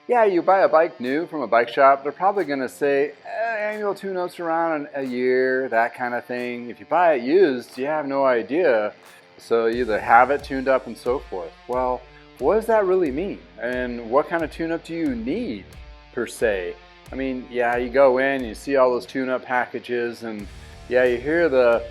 Yeah, you buy a bike new from a bike shop, they're probably going to say annual tune-ups around a year, that kind of thing. If you buy it used, you have no idea. So you either have it tuned up and so forth. Well, what does that really mean? And what kind of tune-up do you need per se? I mean, yeah, you go in, you see all those tune-up packages, and yeah, you hear the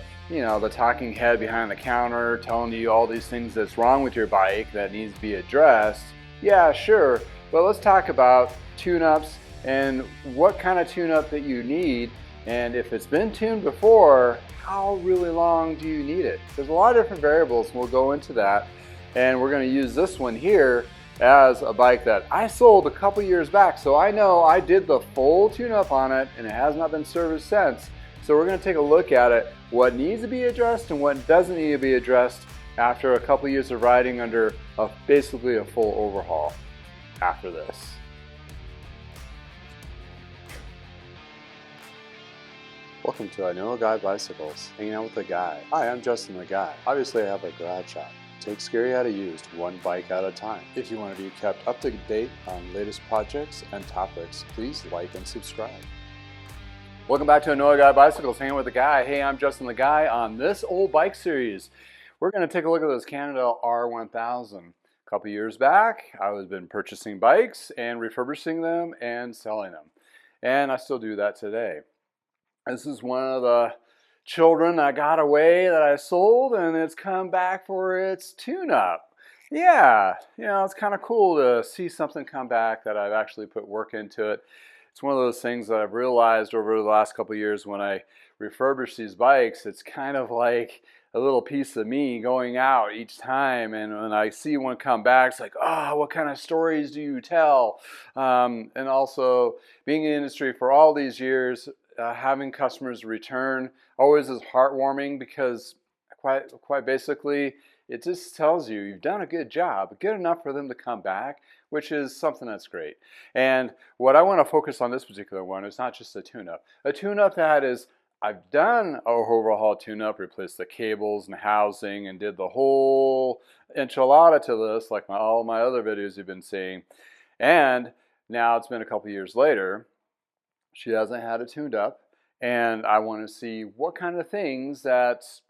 talking head behind the counter telling you all these things that's wrong with your bike that needs to be addressed. Yeah, sure. But let's talk about tune-ups and what kind of tune-up that you need, and if it's been tuned before, how really long do you need it? There's a lot of different variables, and we'll go into that. And we're going to use this one here as a bike that I sold a couple years back, so I know I did the full tune-up on it, and it has not been serviced since. So we're going to take a look at it, what needs to be addressed and what doesn't need to be addressed after a couple years of riding under basically a full overhaul after this. Welcome to I Know a Guy Bicycles, hanging out with the guy. Hi, I'm Justin the Guy. Obviously I have a garage shop. Take scary out of used, one bike at a time. If you want to be kept up to date on latest projects and topics, please like and subscribe. Welcome back to I Know a Guy Bicycles, hanging with the guy. Hey, I'm Justin the Guy. On this old bike series, we're going to take a look at this Cannondale R1000. A couple years back, I was been purchasing bikes and refurbishing them and selling them. And I still do that today. This is one of the children that got away that I sold, and it's come back for its tune-up. Yeah, it's kind of cool to see something come back that I've actually put work into it. It's one of those things that I've realized over the last couple of years when I refurbish these bikes. It's kind of like a little piece of me going out each time, and when I see one come back, it's like, what kind of stories do you tell? And also being in the industry for all these years, having customers return always is heartwarming, because quite basically it just tells you you've done a good job, good enough for them to come back, which is something that's great. And what I want to focus on this particular one is not just a tune-up. A tune-up that is, I've done an overhaul tune-up, replaced the cables and housing, and did the whole enchilada to this, like all my other videos you've been seeing. And now it's been a couple years later, she hasn't had it tuned up, and I want to see what kind of things that's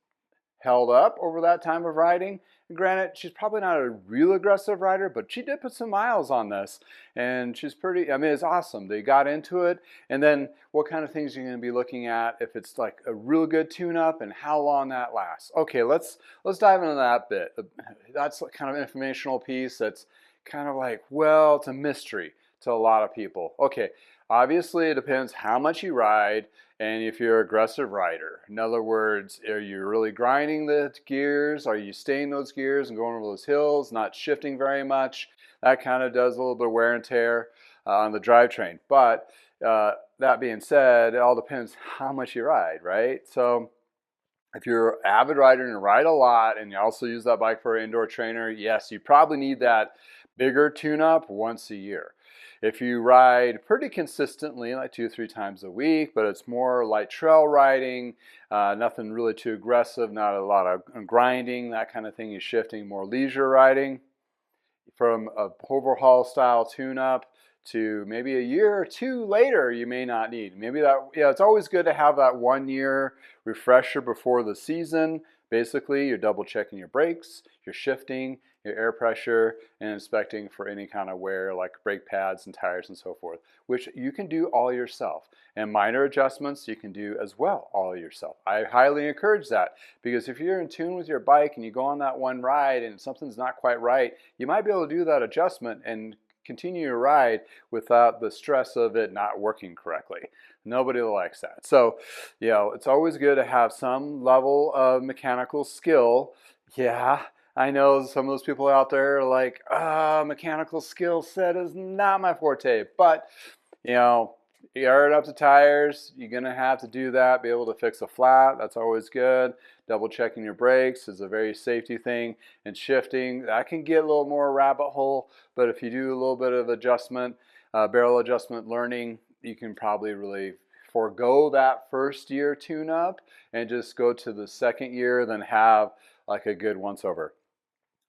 held up over that time of riding. And granted, she's probably not a real aggressive rider, but she did put some miles on this, and she's pretty, I mean, it's awesome. They got into it. And then what kind of things you're going to be looking at if it's like a real good tune-up, and how long that lasts. Okay, let's dive into that bit. That's kind of informational piece that's kind of like, well, it's a mystery to a lot of people. Okay, obviously it depends how much you ride, and if you're an aggressive rider. In other words, are you really grinding the gears? Are you staying those gears and going over those hills, not shifting very much? That kind of does a little bit of wear and tear on the drivetrain. But that being said, it all depends how much you ride, right? So if you're an avid rider and you ride a lot, and you also use that bike for an indoor trainer, yes, you probably need that bigger tune-up once a year. If you ride pretty consistently, like 2 or 3 times a week, but it's more light trail riding, nothing really too aggressive, not a lot of grinding, that kind of thing, you're shifting, more leisure riding, from a overhaul style tune-up to maybe a year or 2 later, you may not need. Maybe that, it's always good to have that 1-year refresher before the season. Basically, you're double checking your brakes, you're shifting, your air pressure, and inspecting for any kind of wear like brake pads and tires and so forth, which you can do all yourself. And minor adjustments you can do as well all yourself. I highly encourage that, because if you're in tune with your bike and you go on that one ride and something's not quite right, you might be able to do that adjustment and continue your ride without the stress of it not working correctly. Nobody likes that. So, it's always good to have some level of mechanical skill. Yeah, I know some of those people out there are like, mechanical skill set is not my forte. But, you air it up the tires, you're going to have to do that, be able to fix a flat. That's always good. Double checking your brakes is a very safety thing. And shifting, that can get a little more rabbit hole. But if you do a little bit of adjustment, barrel adjustment learning, you can probably really forego that first year tune-up and just go to the second year, then have like a good once-over.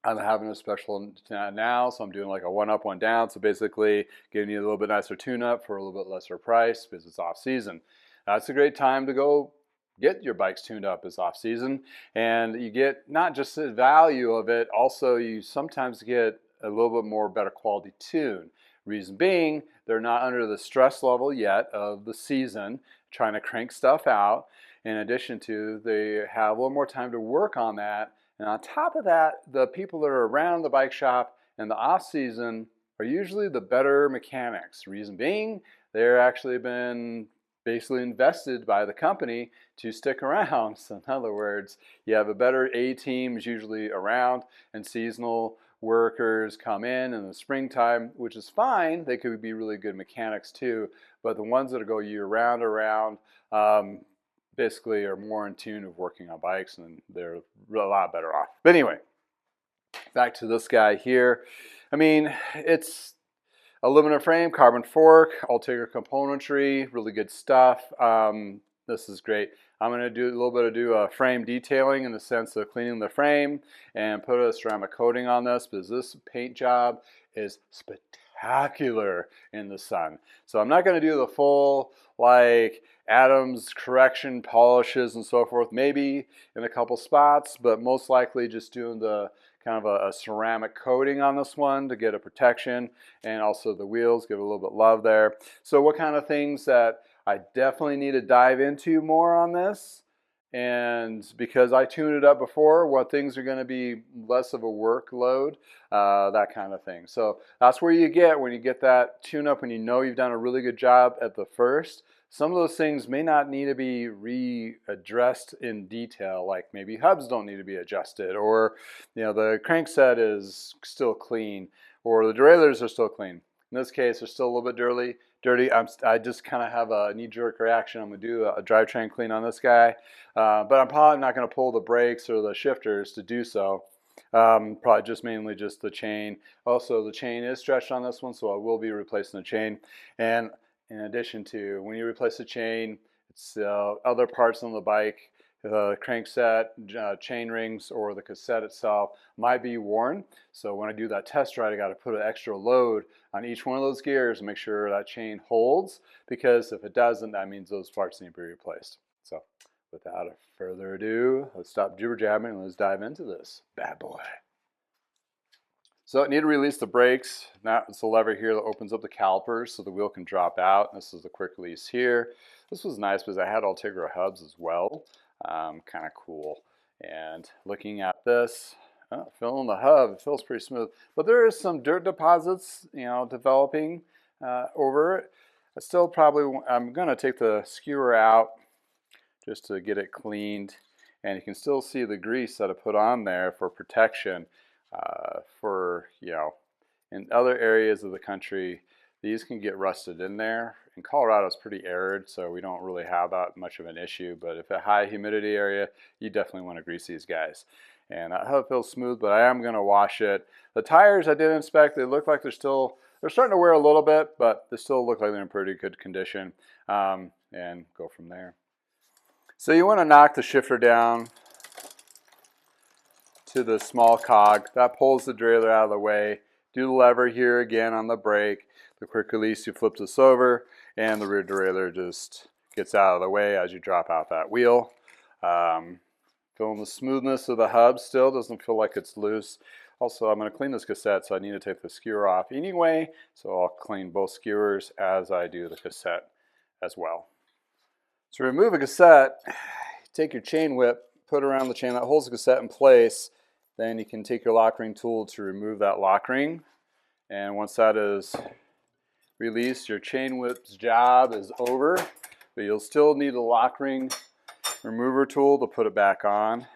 I'm having a special now, so I'm doing like a one up, one down. So basically giving you a little bit nicer tune-up for a little bit lesser price because it's off season. That's a great time to go get your bikes tuned up is off season, and you get not just the value of it, also you sometimes get a little bit more better quality tune. Reason being, they're not under the stress level yet of the season, trying to crank stuff out. In addition to, they have a little more time to work on that. And on top of that, the people that are around the bike shop in the off season are usually the better mechanics. Reason being, they're actually been basically invested by the company to stick around. So in other words, you have a better A teams usually around, and seasonal workers come in the springtime, which is fine. They could be really good mechanics too, but the ones that go year round around basically are more in tune of working on bikes, and they're a lot better off. But anyway, back to this guy here. I mean, it's aluminum frame, carbon fork, Ultegra componentry, really good stuff. This is great. I'm going to do a little bit of frame detailing in the sense of cleaning the frame and put a ceramic coating on this, because this paint job is spectacular in the sun. So I'm not going to do the full like Adams correction polishes and so forth, maybe in a couple spots, but most likely just doing the kind of a ceramic coating on this one to get a protection, and also the wheels, give it a little bit of love there. So what kind of things that I definitely need to dive into more on this, and because I tuned it up before, what things are going to be less of a workload, that kind of thing. So that's where you get, when you get that tune up, when you know you've done a really good job at the first. Some of those things may not need to be readdressed in detail, like maybe hubs don't need to be adjusted, or the crankset is still clean, or the derailleurs are still clean. In this case, they're still a little bit dirty. I just kind of have a knee-jerk reaction. I'm going to do a drivetrain clean on this guy, but I'm probably not going to pull the brakes or the shifters to do so. Probably just mainly just the chain. Also, the chain is stretched on this one, so I will be replacing the chain. And in addition to, when you replace the chain, it's other parts on the bike, the crankset, chain rings, or the cassette itself might be worn. So when I do that test ride, I got to put an extra load on each one of those gears and make sure that chain holds, because if it doesn't, that means those parts need to be replaced. So without further ado, let's stop jibber jabbing and let's dive into this bad boy. So I need to release the brakes. Now it's the lever here that opens up the calipers so the wheel can drop out. This is the quick release here. This was nice because I had Ultegra hubs as well. Kind of cool. And looking at this, feeling the hub, it feels pretty smooth. But there is some dirt deposits, developing over it. I'm going to take the skewer out just to get it cleaned. And you can still see the grease that I put on there for protection. In other areas of the country, these can get rusted in there. In Colorado, it's pretty arid, so we don't really have that much of an issue. But if a high humidity area, you definitely want to grease these guys. And I hope it feels smooth, but I am going to wash it. The tires I did inspect, they look like they're starting to wear a little bit, but they still look like they're in pretty good condition. And go from there. So you want to knock the shifter down to the small cog. That pulls the derailleur out of the way. Do the lever here again on the brake. The quick release, you flip this over, and the rear derailleur just gets out of the way as you drop out that wheel. Feeling the smoothness of the hub still, doesn't feel like it's loose. Also, I'm going to clean this cassette, so I need to take the skewer off anyway, so I'll clean both skewers as I do the cassette as well. To remove a cassette, take your chain whip, put it around the chain that holds the cassette in place. Then you can take your lock ring tool to remove that lock ring. And once that is released, your chain whip's job is over. But you'll still need a lock ring remover tool to put it back on.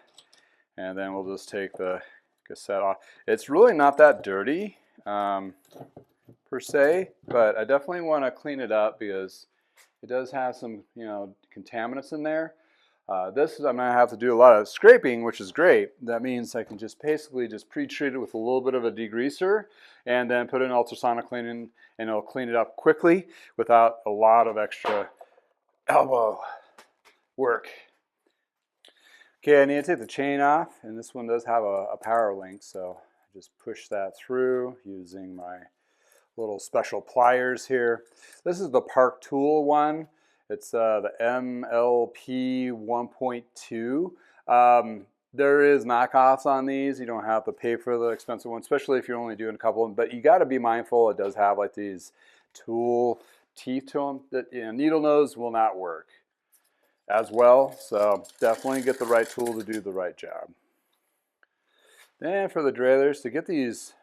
And then we'll just take the cassette off. It's really not that dirty per se, but I definitely want to clean it up because it does have some contaminants in there. I'm going to have to do a lot of scraping, which is great. That means I can just basically pre-treat it with a little bit of a degreaser and then put in ultrasonic cleaning, and it'll clean it up quickly without a lot of extra elbow work. Okay, I need to take the chain off, and this one does have a power link, so just push that through using my little special pliers here. This is the Park Tool one. It's the MLP 1.2. There is knockoffs on these. You don't have to pay for the expensive one, especially if you're only doing a couple of them. But you got to be mindful. It does have like these tool teeth to them that needle nose will not work as well. So definitely get the right tool to do the right job. Then for the derailleurs, to get these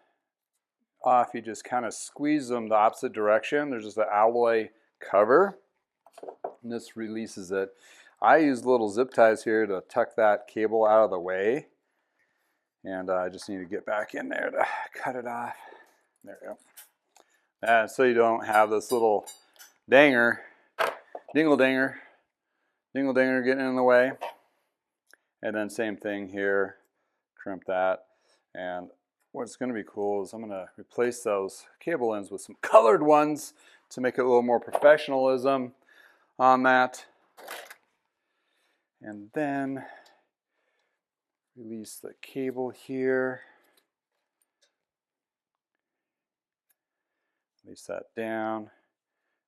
off, you just kind of squeeze them the opposite direction. There's just an alloy cover, and this releases it. I use little zip ties here to tuck that cable out of the way, and I just need to get back in there to cut it off. There we go. And so you don't have this little dingle dinger getting in the way. And then same thing here, crimp that. And what's going to be cool is I'm going to replace those cable ends with some colored ones to make it a little more professionalism on that. And then release the cable here. Release that down.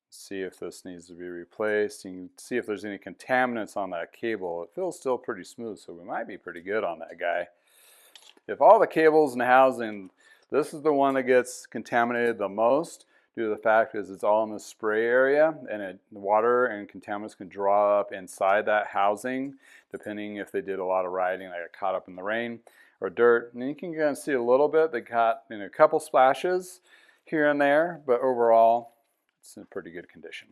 See if this needs to be replaced. You can see if there's any contaminants on that cable. It feels still pretty smooth, so we might be pretty good on that guy. If all the cables in the housing, this is the one that gets contaminated the most due to the fact is it's all in the spray area, and the water and contaminants can draw up inside that housing depending if they did a lot of riding, they got caught up in the rain or dirt. And you can kind of see a little bit. They got a couple splashes here and there, but overall it's in pretty good condition.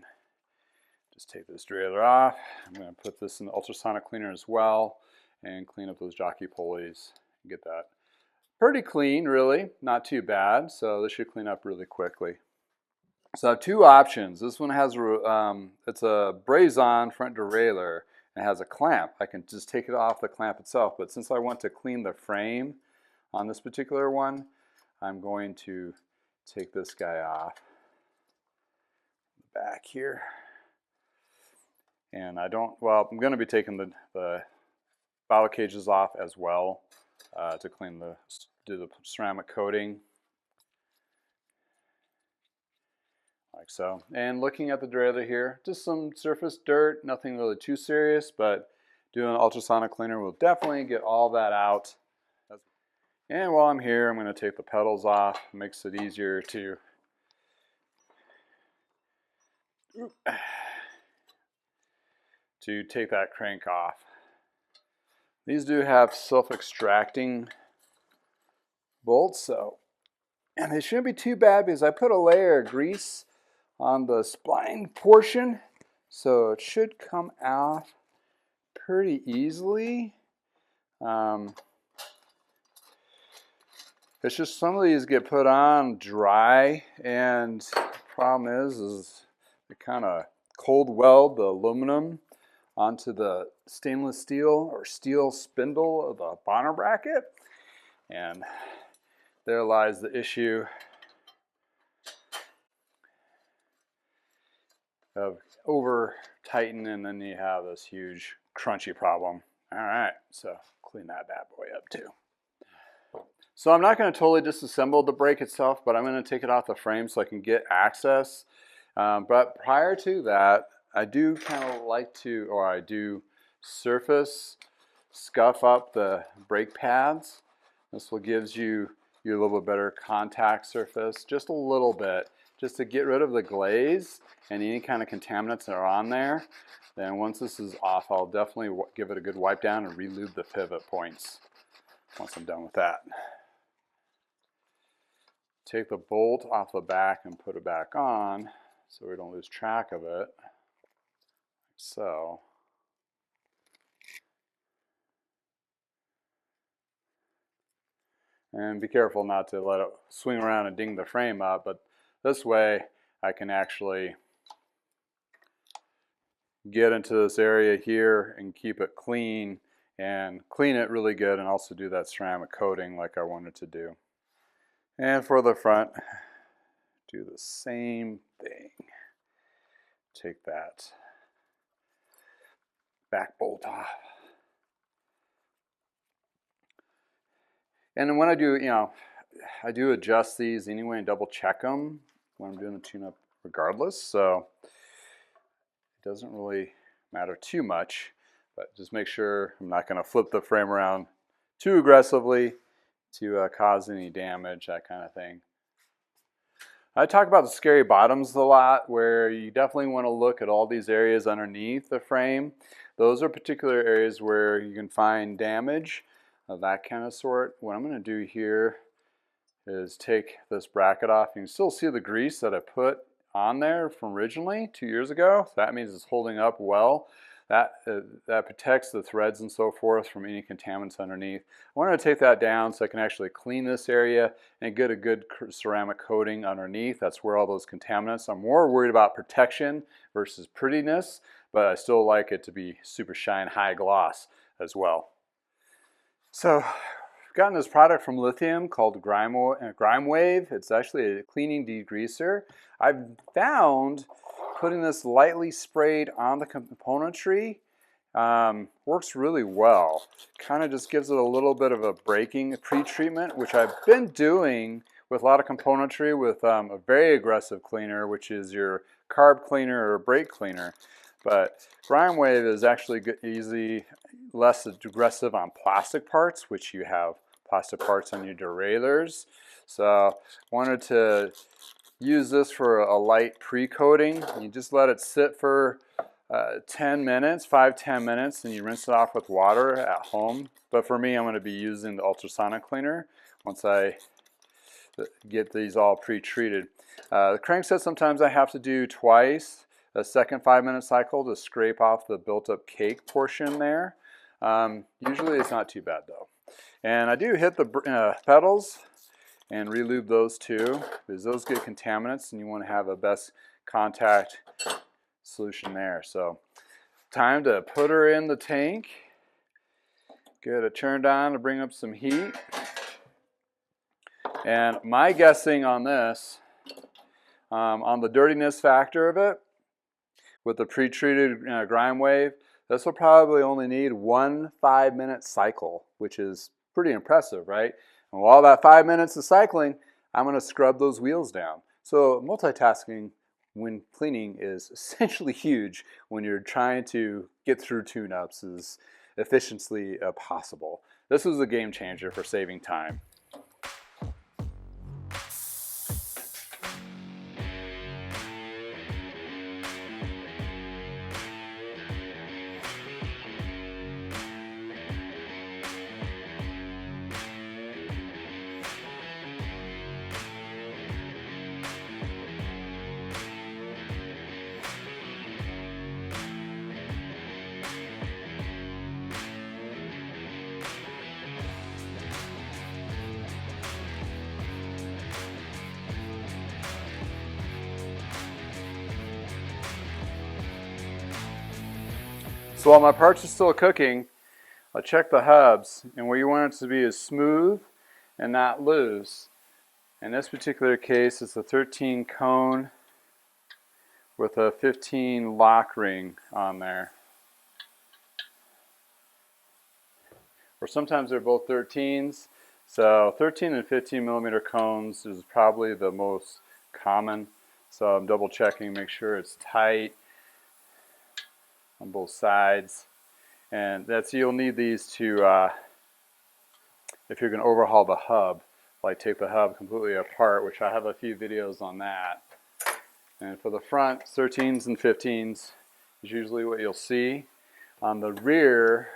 Just take this derailleur off. I'm going to put this in the ultrasonic cleaner as well and clean up those jockey pulleys. Get that pretty clean, really, not too bad. So this should clean up really quickly. So I have two options. This one has it's a braze-on front derailleur and has a clamp. I can just take it off the clamp itself, but since I want to clean the frame on this particular one, I'm going to take this guy off back here. And I'm going to be taking the bottle cages off as well to do the ceramic coating, like so. And looking at the derailleur here, just some surface dirt, nothing really too serious, but doing an ultrasonic cleaner will definitely get all that out. And while I'm here, I'm going to take the pedals off. It makes it easier to take that crank off. These do have self-extracting bolts, and they shouldn't be too bad because I put a layer of grease on the spline portion, so it should come off pretty easily. It's just some of these get put on dry, and the problem is they kind of cold weld the aluminum onto the stainless steel or steel spindle of the bottom bracket, and there lies the issue of over tighten, and then you have this huge crunchy problem. All right, so clean that bad boy up too. So I'm not going to totally disassemble the brake itself, but I'm going to take it off the frame so I can get access. But prior to that, I do kind of like to, or I do surface scuff up the brake pads. This will gives you a little bit better contact surface, just a little bit, just to get rid of the glaze and any kind of contaminants that are on there. Then once this is off, I'll definitely give it a good wipe down and relube the pivot points once I'm done with that. Take the bolt off the back and put it back on so we don't lose track of it, like so. And be careful not to let it swing around and ding the frame up, but this way I can actually get into this area here and keep it clean and clean it really good, and also do that ceramic coating like I wanted to do. And for the front, do the same thing. Take that back bolt off. And then when I do, I do adjust these anyway and double check them when I'm doing the tune-up regardless, so it doesn't really matter too much, but just make sure I'm not going to flip the frame around too aggressively to cause any damage, that kind of thing. I talk about the scary bottoms a lot, where you definitely want to look at all these areas underneath the frame. Those are particular areas where you can find damage of that kind of sort. What I'm going to do here is take this bracket off. You can still see the grease that I put on there from originally 2 years ago. So that means it's holding up well. That protects the threads and so forth from any contaminants underneath. I want to take that down so I can actually clean this area and get a good ceramic coating underneath. That's where all those contaminants. I'm more worried about protection versus prettiness, but I still like it to be super shine, high gloss as well. So I've gotten this product from Lithium called Grime Wave. It's actually a cleaning degreaser. I've found putting this lightly sprayed on the componentry works really well. Kind of just gives it a little bit of a breaking pre-treatment, which I've been doing with a lot of componentry with a very aggressive cleaner, which is your carb cleaner or brake cleaner. But Grime Wave is actually less aggressive on plastic parts, which you have plastic parts on your derailleurs. So I wanted to use this for a light pre-coating. You just let it sit for 10 minutes, 5-10 minutes, and you rinse it off with water at home. But for me, I'm going to be using the ultrasonic cleaner once I get these all pre-treated. The crankset sometimes I have to do twice, a second 5-minute cycle to scrape off the built-up cake portion there. Usually it's not too bad though. And I do hit the pedals and relube those too, because those get contaminants and you want to have a best contact solution there. So time to put her in the tank, get it turned on to bring up some heat. And my guessing on this, on the dirtiness factor of it, with the pre-treated Grime Wave, this will probably only need 1 5-minute cycle, which is pretty impressive, right? And while that 5 minutes of cycling, I'm going to scrub those wheels down. So multitasking when cleaning is essentially huge when you're trying to get through tune-ups as efficiently as possible. This was a game changer for saving time. So while my parts are still cooking, I'll check the hubs, and where you want it to be is smooth and not loose. In this particular case, it's a 13 cone with a 15 lock ring on there. Or sometimes they're both 13s. So 13 and 15 millimeter cones is probably the most common. So I'm double checking, make sure it's tight on both sides. And you'll need these to, if you're going to overhaul the hub, like take the hub completely apart, which I have a few videos on that. And for the front, 13s and 15s is usually what you'll see. On the rear,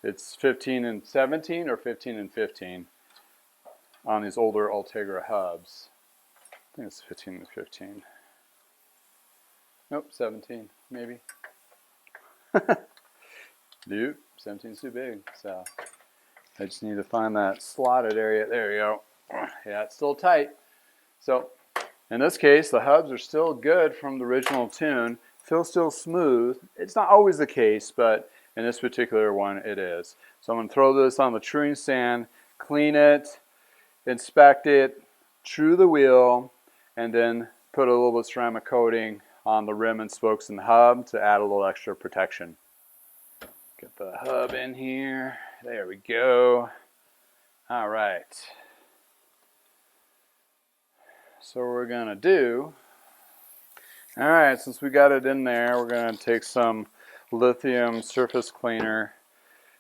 it's 15 and 17 or 15 and 15 on these older Ultegra hubs. I think it's 15 and 15. Nope, 17 maybe. Dude, 17's too big, so I just need to find that slotted area. There you go. Yeah, it's still tight. So in this case, the hubs are still good from the original tune. Feels still smooth. It's not always the case, but in this particular one, it is. So I'm going to throw this on the truing sand, clean it, inspect it, true the wheel, and then put a little bit of ceramic coating on the rim and spokes and hub to add a little extra protection. Get the hub in here. There we go. All right. So what we're going to do, all right, since we got it in there, we're going to take some lithium surface cleaner.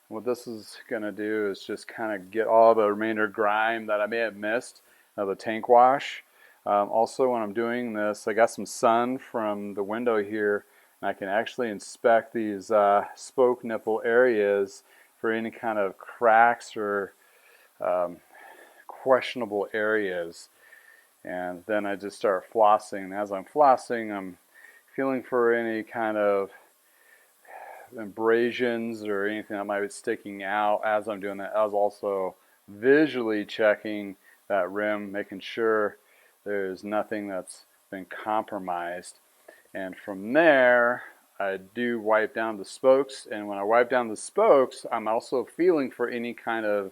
What this is going to do is just kind of get all the remainder grime that I may have missed of the tank wash. Also, when I'm doing this, I got some sun from the window here, and I can actually inspect these spoke nipple areas for any kind of cracks or questionable areas. And then I just start flossing. And as I'm flossing, I'm feeling for any kind of abrasions or anything that might be sticking out as I'm doing that. I was also visually checking that rim, making sure there's nothing that's been compromised. And from there, I do wipe down the spokes. And when I wipe down the spokes, I'm also feeling for any kind of,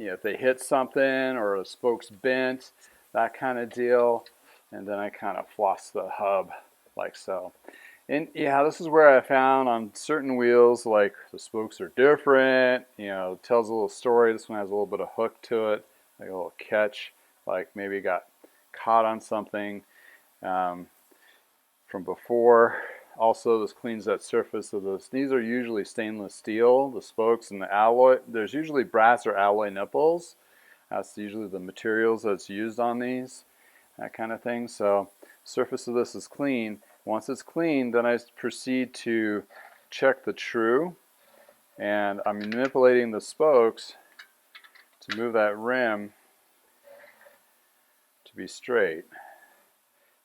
if they hit something or a spoke's bent, that kind of deal. And then I kind of floss the hub like so. And yeah, this is where I found on certain wheels, like the spokes are different, it tells a little story. This one has a little bit of hook to it, like a little catch, like maybe it got caught on something from before. Also, this cleans that surface of this. These are usually stainless steel, the spokes and the alloy. There's usually brass or alloy nipples. That's usually the materials that's used on these, that kind of thing. So, surface of this is clean. Once it's clean, then I proceed to check the true, and I'm manipulating the spokes to move that rim to be straight.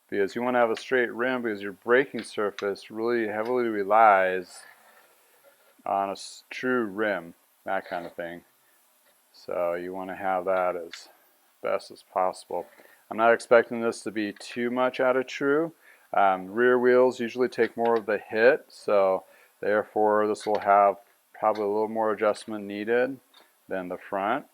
Because you want to have a straight rim because your braking surface really heavily relies on a true rim, that kind of thing. So you want to have that as best as possible. I'm not expecting this to be too much out of true. Rear wheels usually take more of the hit, so therefore this will have probably a little more adjustment needed than the front.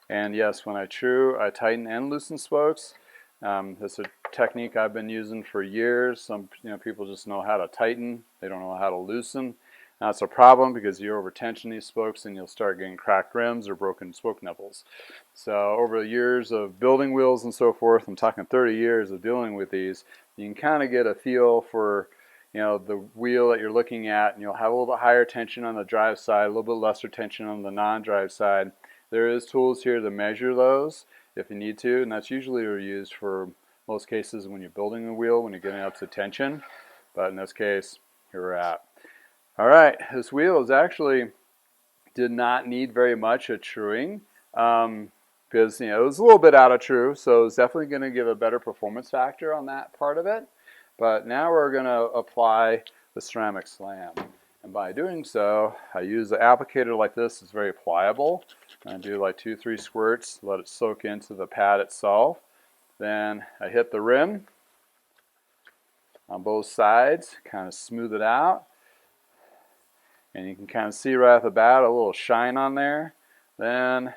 And yes, when I true, I tighten and loosen spokes. It's a technique I've been using for years. Some people just know how to tighten, they don't know how to loosen. That's a problem because you overtension these spokes and you'll start getting cracked rims or broken spoke nipples. So over the years of building wheels and so forth, I'm talking 30 years of dealing with these, you can kind of get a feel for the wheel that you're looking at, and you'll have a little bit higher tension on the drive side, a little bit lesser tension on the non-drive side. There is tools here to measure those if you need to, and that's usually used for most cases when you're building a wheel, when you're getting up to tension. But in this case, here we're at. All right, this wheel is actually did not need very much of truing because it was a little bit out of true, so it's definitely going to give a better performance factor on that part of it. But now we're going to apply the ceramic slam, and by doing so, I use an applicator like this. It's very pliable. I do like 2-3 squirts, let it soak into the pad itself. Then I hit the rim on both sides, kind of smooth it out. And you can kind of see right off the bat a little shine on there. Then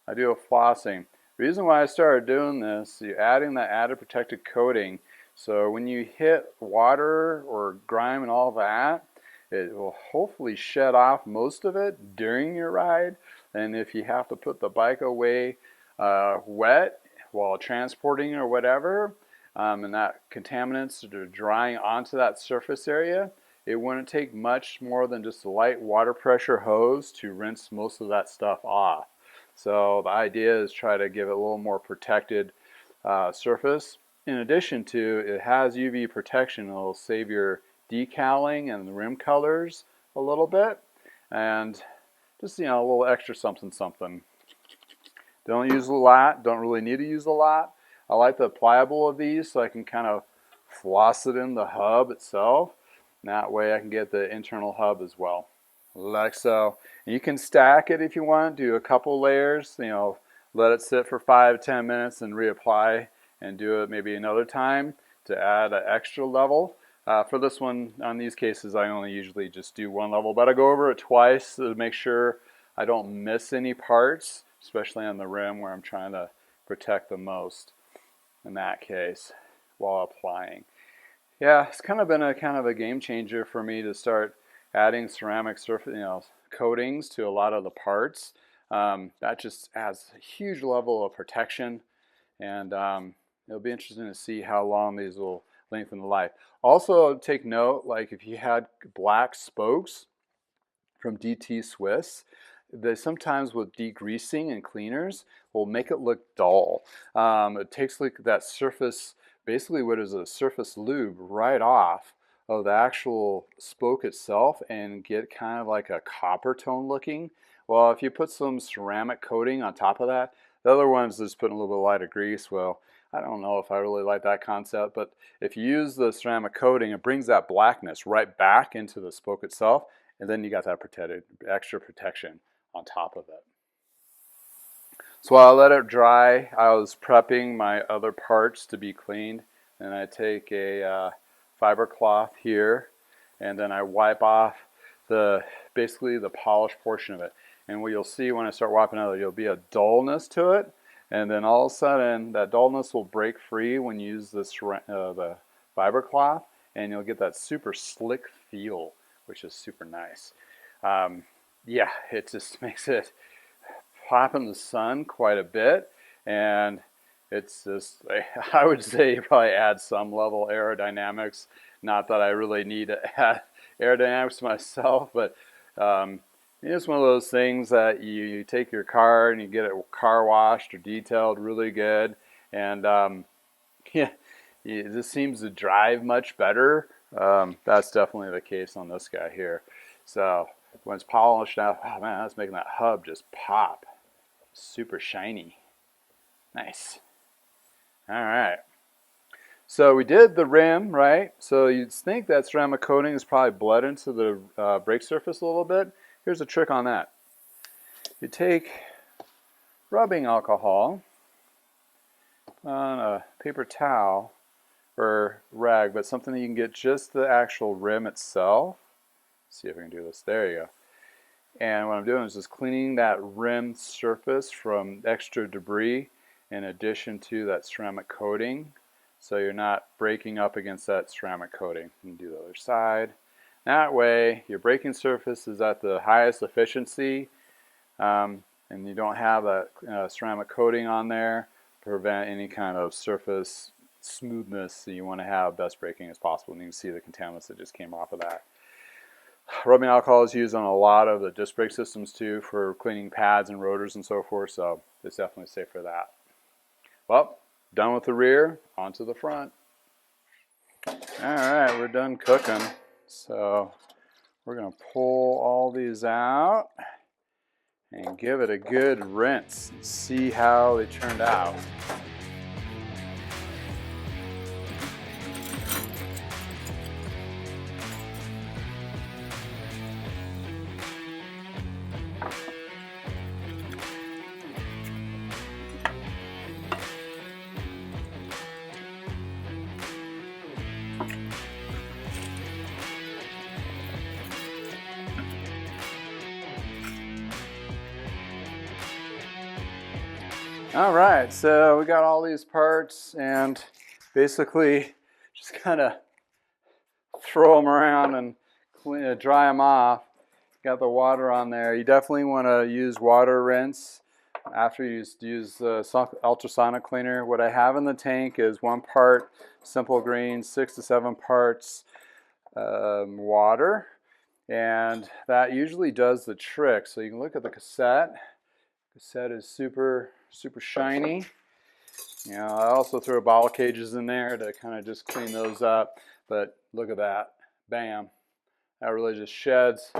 I do a flossing. The reason why I started doing this, you're adding that added protective coating. So when you hit water or grime and all that, it will hopefully shed off most of it during your ride. And if you have to put the bike away wet while transporting or whatever, and that contaminants are drying onto that surface area, it wouldn't take much more than just a light water pressure hose to rinse most of that stuff off. So the idea is try to give it a little more protected surface. In addition to, it has UV protection. It'll save your decaling and the rim colors a little bit. And just, a little extra something something. Don't use a lot. Don't really need to use a lot. I like the pliable of these so I can kind of floss it in the hub itself. That way I can get the internal hub as well, like so. And you can stack it if you want, do a couple layers, let it sit for 5-10 minutes and reapply and do it maybe another time to add an extra level. For this one, on these cases, I only usually just do one level, but I go over it twice to make sure I don't miss any parts, especially on the rim where I'm trying to protect the most in that case while applying. Yeah, it's kind of been a game changer for me to start adding ceramic surface, coatings to a lot of the parts. That just adds a huge level of protection and it'll be interesting to see how long these will lengthen the life. Also, take note, like if you had black spokes from DT Swiss, they sometimes with degreasing and cleaners will make it look dull. It takes like that surface, basically what is a surface lube, right off of the actual spoke itself and get kind of like a copper tone looking. Well, if you put some ceramic coating on top of that, the other one's just putting a little bit of lighter grease. Well, I don't know if I really like that concept, but if you use the ceramic coating, it brings that blackness right back into the spoke itself, and then you got that protected, extra protection on top of it. So while I let it dry, I was prepping my other parts to be cleaned, and I take a fiber cloth here, and then I wipe off basically the polished portion of it. And what you'll see when I start wiping out, there'll be a dullness to it, and then all of a sudden that dullness will break free when you use the fiber cloth, and you'll get that super slick feel, which is super nice. Yeah, it just makes it pop in the sun quite a bit, and it's just, I would say you probably add some level aerodynamics. Not that I really need to add aerodynamics myself, but it's one of those things that you take your car and you get it car washed or detailed really good, and yeah, it just seems to drive much better. That's definitely the case on this guy here. So when it's polished out, oh man, that's making that hub just pop. Super shiny. Nice. All right. So we did the rim, right? So you'd think that ceramic coating is probably bled into the brake surface a little bit. Here's a trick on that. You take rubbing alcohol on a paper towel or rag, but something that you can get just the actual rim itself. Let's see if I can do this. There you go. And what I'm doing is just cleaning that rim surface from extra debris in addition to that ceramic coating, so you're not breaking up against that ceramic coating. You can do the other side. That way your braking surface is at the highest efficiency, and you don't have that ceramic coating on there to prevent any kind of surface smoothness. So you want to have best braking as possible, and you can see the contaminants that just came off of that. Rubbing alcohol is used on a lot of the disc brake systems too for cleaning pads and rotors and so forth, so it's definitely safe for that. Well, done with the rear, onto the front. Alright, we're done cooking. So we're going to pull all these out and give it a good rinse and see how they turned out. All right, so we got all these parts and basically just kind of throw them around and dry them off. Got the water on there. You definitely want to use water rinse after you use the ultrasonic cleaner. What I have in the tank is 1 part simple green, 6 to 7 parts water, and that usually does the trick. So you can look at the cassette. The cassette is super shiny. You know, I also throw bottle cages in there to kind of just clean those up, but look at that. Bam. That really just sheds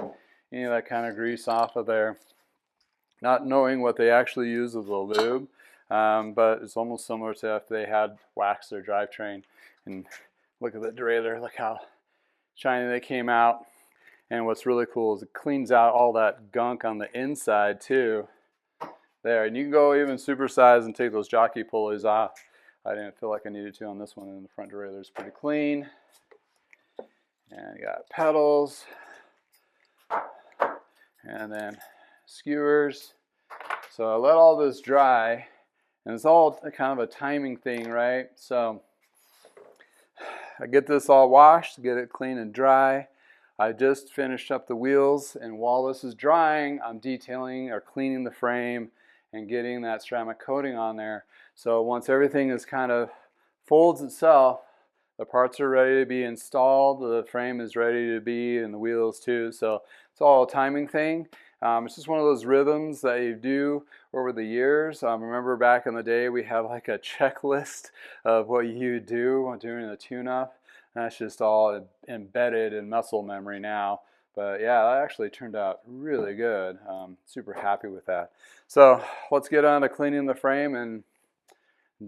any of that kind of grease off of there. Not knowing what they actually use as a lube, but it's almost similar to if they had waxed their drivetrain. And look at the derailleur, look how shiny they came out. And what's really cool is it cleans out all that gunk on the inside too. There, and you can go even supersize and take those jockey pulleys off. I didn't feel like I needed to on this one, and the front derailleur is pretty clean. And you got pedals, and then skewers. So I let all this dry, and it's all kind of a timing thing, right? So I get this all washed, get it clean and dry. I just finished up the wheels, and while this is drying, I'm detailing or cleaning the frame and getting that ceramic coating on there. So once everything is kind of folds itself, the parts are ready to be installed, the frame is ready to be, and the wheels too. So it's all a timing thing. It's just one of those rhythms that you do over the years. Remember back in the day we had like a checklist of what you do during the tune-up. That's just all embedded in muscle memory now. But yeah, that actually turned out really good. Super happy with that. So let's get on to cleaning the frame and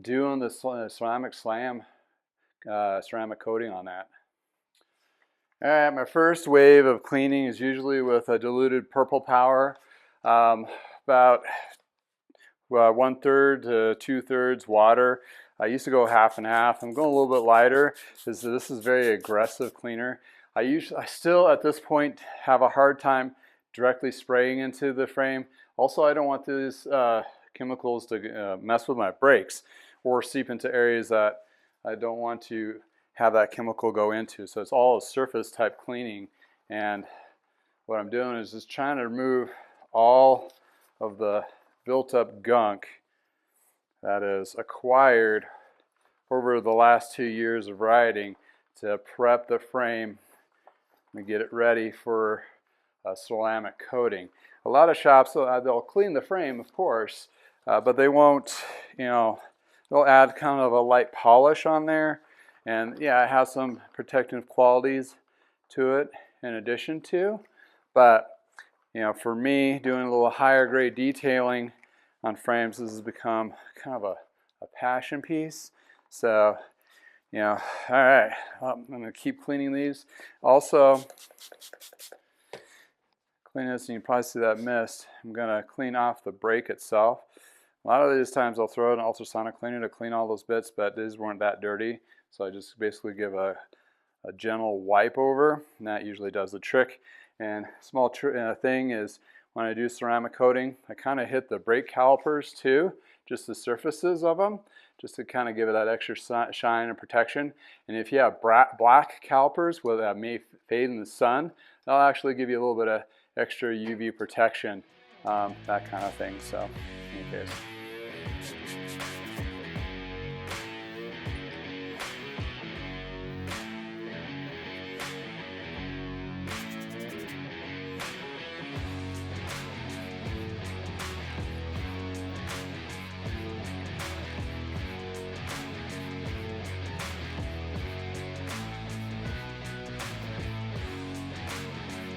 doing the ceramic slam ceramic coating on that. All right, my first wave of cleaning is usually with a diluted purple power, about 1/3 to 2/3 water. I used to go half and half. I'm going a little bit lighter because this is very aggressive cleaner. I still at this point have a hard time directly spraying into the frame. Also, I don't want these chemicals to mess with my brakes or seep into areas that I don't want to have that chemical go into. So it's all a surface type cleaning, and what I'm doing is just trying to remove all of the built up gunk that is acquired over the last 2 years of riding to prep the frame and get it ready for a ceramic coating. A lot of shops, they'll clean the frame, of course, but they won't, they'll add kind of a light polish on there. And yeah, it has some protective qualities to it in addition to. But, for me, doing a little higher grade detailing on frames, this has become kind of a passion piece. So, all right, I'm going to keep cleaning these. Also, clean this, and you can probably see that mist. I'm going to clean off the brake itself. A lot of these times I'll throw an ultrasonic cleaner to clean all those bits, but these weren't that dirty. So I just basically give a gentle wipe over, and that usually does the trick. And small thing is when I do ceramic coating, I kind of hit the brake calipers too, just the surfaces of them, just to kind of give it that extra shine and protection. And if you have black calipers that may fade in the sun, that'll actually give you a little bit of extra UV protection, that kind of thing. So, in any case.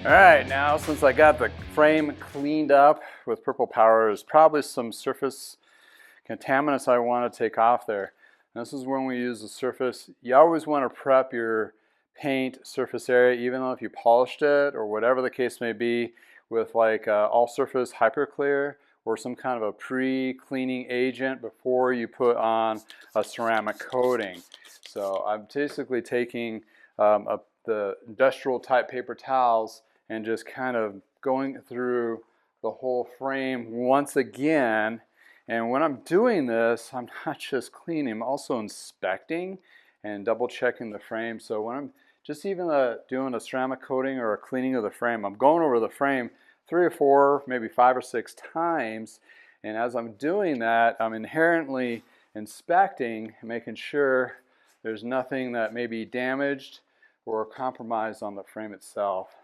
All right, now since I got the frame cleaned up with purple power, there's probably some surface contaminants I want to take off there. And this is when we use the surface. You always want to prep your paint surface area, even though if you polished it or whatever the case may be, with like all surface hyperclear or some kind of a pre-cleaning agent before you put on a ceramic coating. So I'm basically taking the industrial type paper towels and just kind of going through the whole frame once again. And when I'm doing this, I'm not just cleaning, I'm also inspecting and double checking the frame. So when I'm just even doing a ceramic coating or a cleaning of the frame, I'm going over the frame 3 or 4, maybe 5 or 6 times. And as I'm doing that, I'm inherently inspecting, making sure there's nothing that may be damaged or compromised on the frame itself.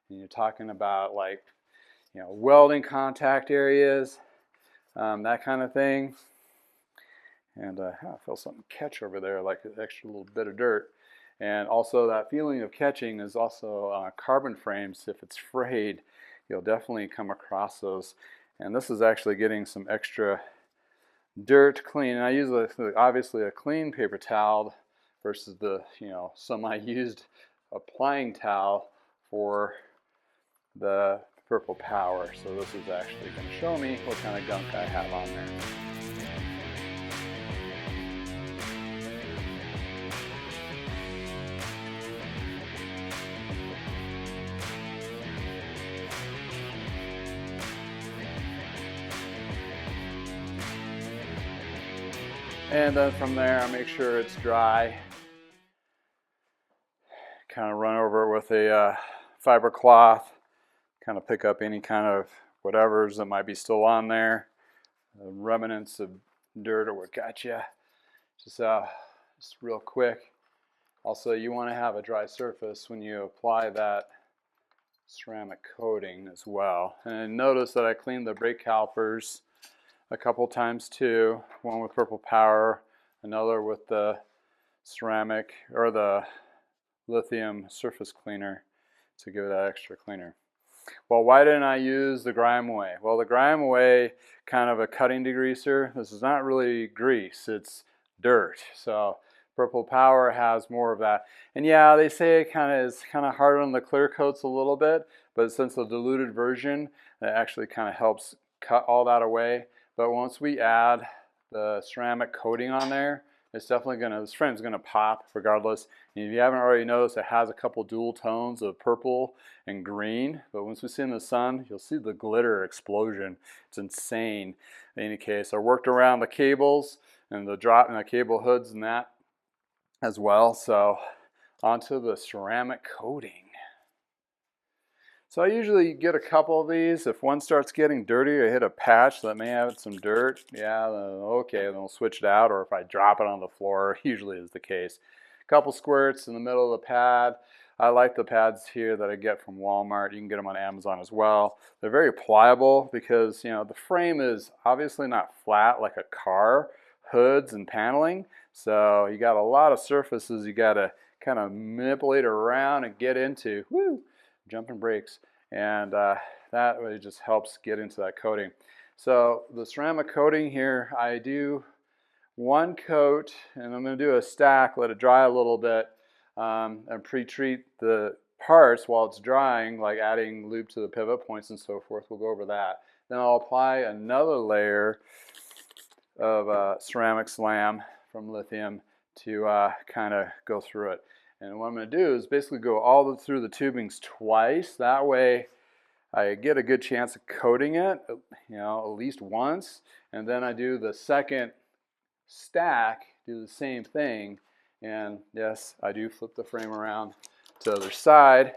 And you're talking about like, welding contact areas, that kind of thing. And I feel something catch over there, like an extra little bit of dirt. And also that feeling of catching is also carbon frames. If it's frayed, you'll definitely come across those. And this is actually getting some extra dirt clean. And I use obviously a clean paper towel versus the semi-used applying towel for the purple power. So this is actually going to show me what kind of gunk I have on there. And then from there, I make sure it's dry. Kind of run over it with a fiber cloth. Kind of pick up any kind of whatevers that might be still on there. remnants of dirt or what got you. Just real quick. Also, you want to have a dry surface when you apply that ceramic coating as well. And notice that I cleaned the brake calipers a couple times too. One with Purple Power, another with the ceramic or the lithium surface cleaner to give it that extra cleaner. Well, why didn't I use the grime away? Well, the grime away, kind of a cutting degreaser. This is not really grease, it's dirt. So Purple Power has more of that. And yeah, they say it is kind of hard on the clear coats a little bit, but since the diluted version, it actually kind of helps cut all that away. But once we add the ceramic coating on there, it's definitely gonna, this frame's gonna pop regardless. And if you haven't already noticed, it has a couple dual tones of purple and green. But once we see in the sun, you'll see the glitter explosion. It's insane. In any case, I worked around the cables and the drop and the cable hoods and that as well. So onto the ceramic coating. So I usually get a couple of these. If one starts getting dirty, I hit a patch that may have some dirt. Yeah, okay, then I'll switch it out. Or if I drop it on the floor, usually is the case. A couple squirts in the middle of the pad. I like the pads here that I get from Walmart. You can get them on Amazon as well. They're very pliable because, you know, the frame is obviously not flat like a car, hoods and paneling. So you got a lot of surfaces you got to kind of manipulate around and get into. Woo! Jumping brakes, and that really just helps get into that coating. So the ceramic coating here, I do one coat, and I'm going to do a stack, let it dry a little bit, and pre-treat the parts while it's drying, like adding lube to the pivot points and so forth. We'll go over that. Then I'll apply another layer of ceramic slam from lithium to kind of go through it. And what I'm going to do is basically go all through the tubings twice. That way I get a good chance of coating it, you know, at least once. And then I do the second stack, do the same thing. And yes, I do flip the frame around to the other side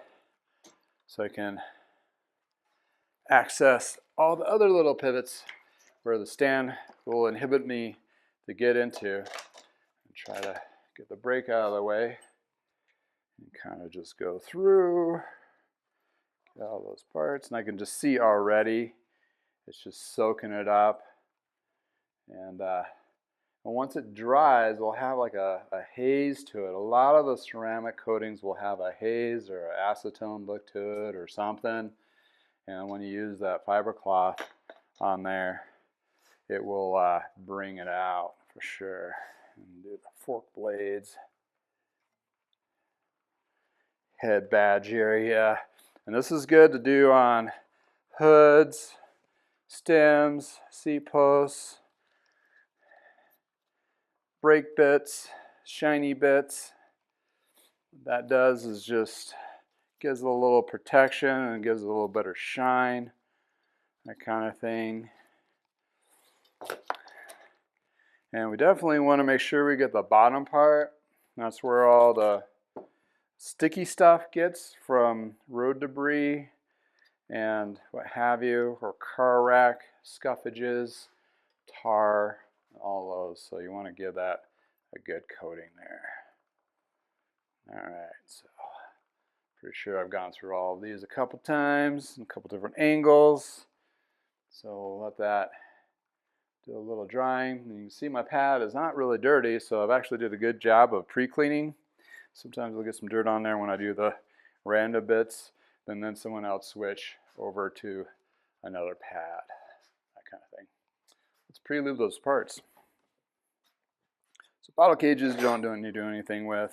so I can access all the other little pivots where the stand will inhibit me to get into. And try to get the brake out of the way. And kind of just go through, get all those parts, and I can just see already it's just soaking it up. And once it dries, we'll have like a haze to it. A lot of the ceramic coatings will have a haze or an acetone look to it or something. And when you use that fiber cloth on there, it will bring it out for sure. And do the fork blades. Head badge area, and this is good to do on hoods, stems, seat posts, brake bits, shiny bits. What that does is just gives it a little protection and gives it a little better shine, that kind of thing. And we definitely want to make sure we get the bottom part. That's where all the sticky stuff gets from road debris and what have you, or car rack scuffages, tar, all those. So you want to give that a good coating there. All right, so pretty sure I've gone through all of these a couple times, a couple different angles. So we'll let that do a little drying. And you can see my pad is not really dirty, so I've actually did a good job of pre-cleaning. Sometimes we'll get some dirt on there when I do the random bits, and then someone else switch over to another pad, that kind of thing. Let's pre-lube those parts. So bottle cages don't need to do anything with.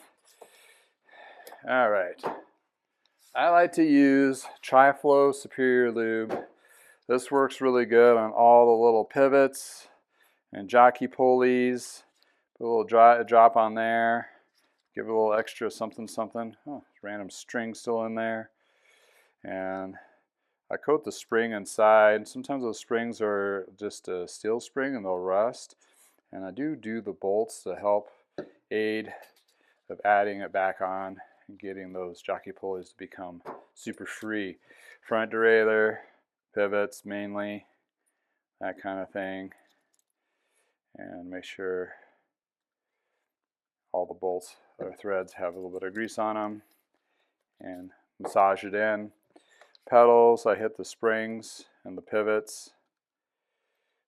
All right. I like to use Tri-Flow Superior Lube. This works really good on all the little pivots and jockey pulleys. Put a little drop on there. Give it a little extra something. Oh, random string still in there. And I coat the spring inside. Sometimes those springs are just a steel spring and they'll rust. And I do the bolts to help aid of adding it back on and getting those jockey pulleys to become super free. Front derailleur, pivots mainly, that kind of thing. and make sure all the bolts or threads have a little bit of grease on them, and massage it in. Pedals, I hit the springs and the pivots.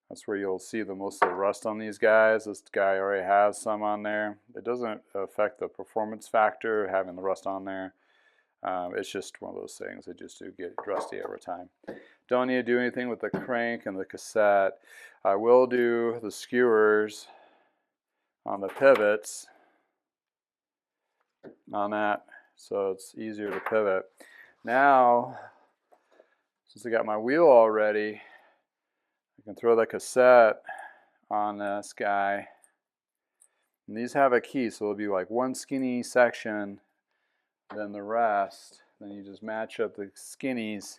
That's where you'll see the most of the rust on these guys. This guy already has some on there. It doesn't affect the performance factor having the rust on there. It's just one of those things that just do get rusty over time. Don't need to do anything with the crank and the cassette. I will do the skewers on the pivots on that, so it's easier to pivot. Now, since I got my wheel already, I can throw the cassette on this guy. And these have a key, so it'll be like one skinny section, then the rest. Then you just match up the skinnies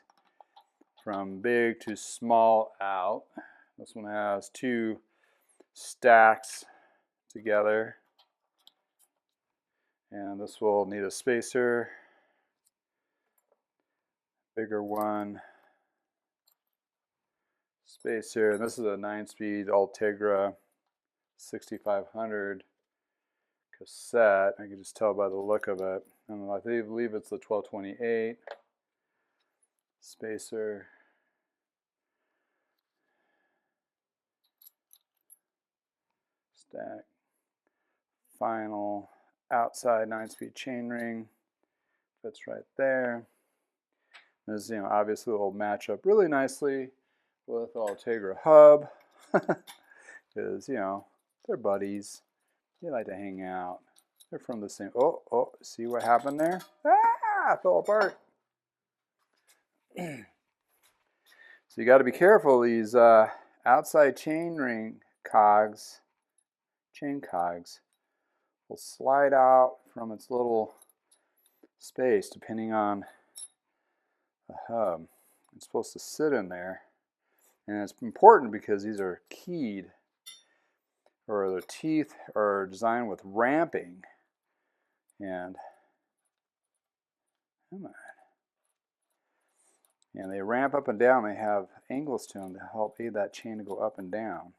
from big to small out. This one has 2 stacks together. And this will need a spacer, bigger one, spacer. This is a 9-speed Ultegra 6500 cassette. I can just tell by the look of it. And I believe it's the 1228 spacer. Stack. Final outside 9-speed chainring fits right there. This, you know, obviously will match up really nicely with Ultegra hub, because, you know, they're buddies. They like to hang out. They're from the same. Oh, see what happened there? Ah, fell apart. So you got to be careful. These outside chain cogs will slide out from its little space depending on the hub. It's supposed to sit in there, and it's important because these are keyed, or the teeth are designed with ramping, and come on. And they ramp up and down. They have angles to them to help aid that chain to go up and down.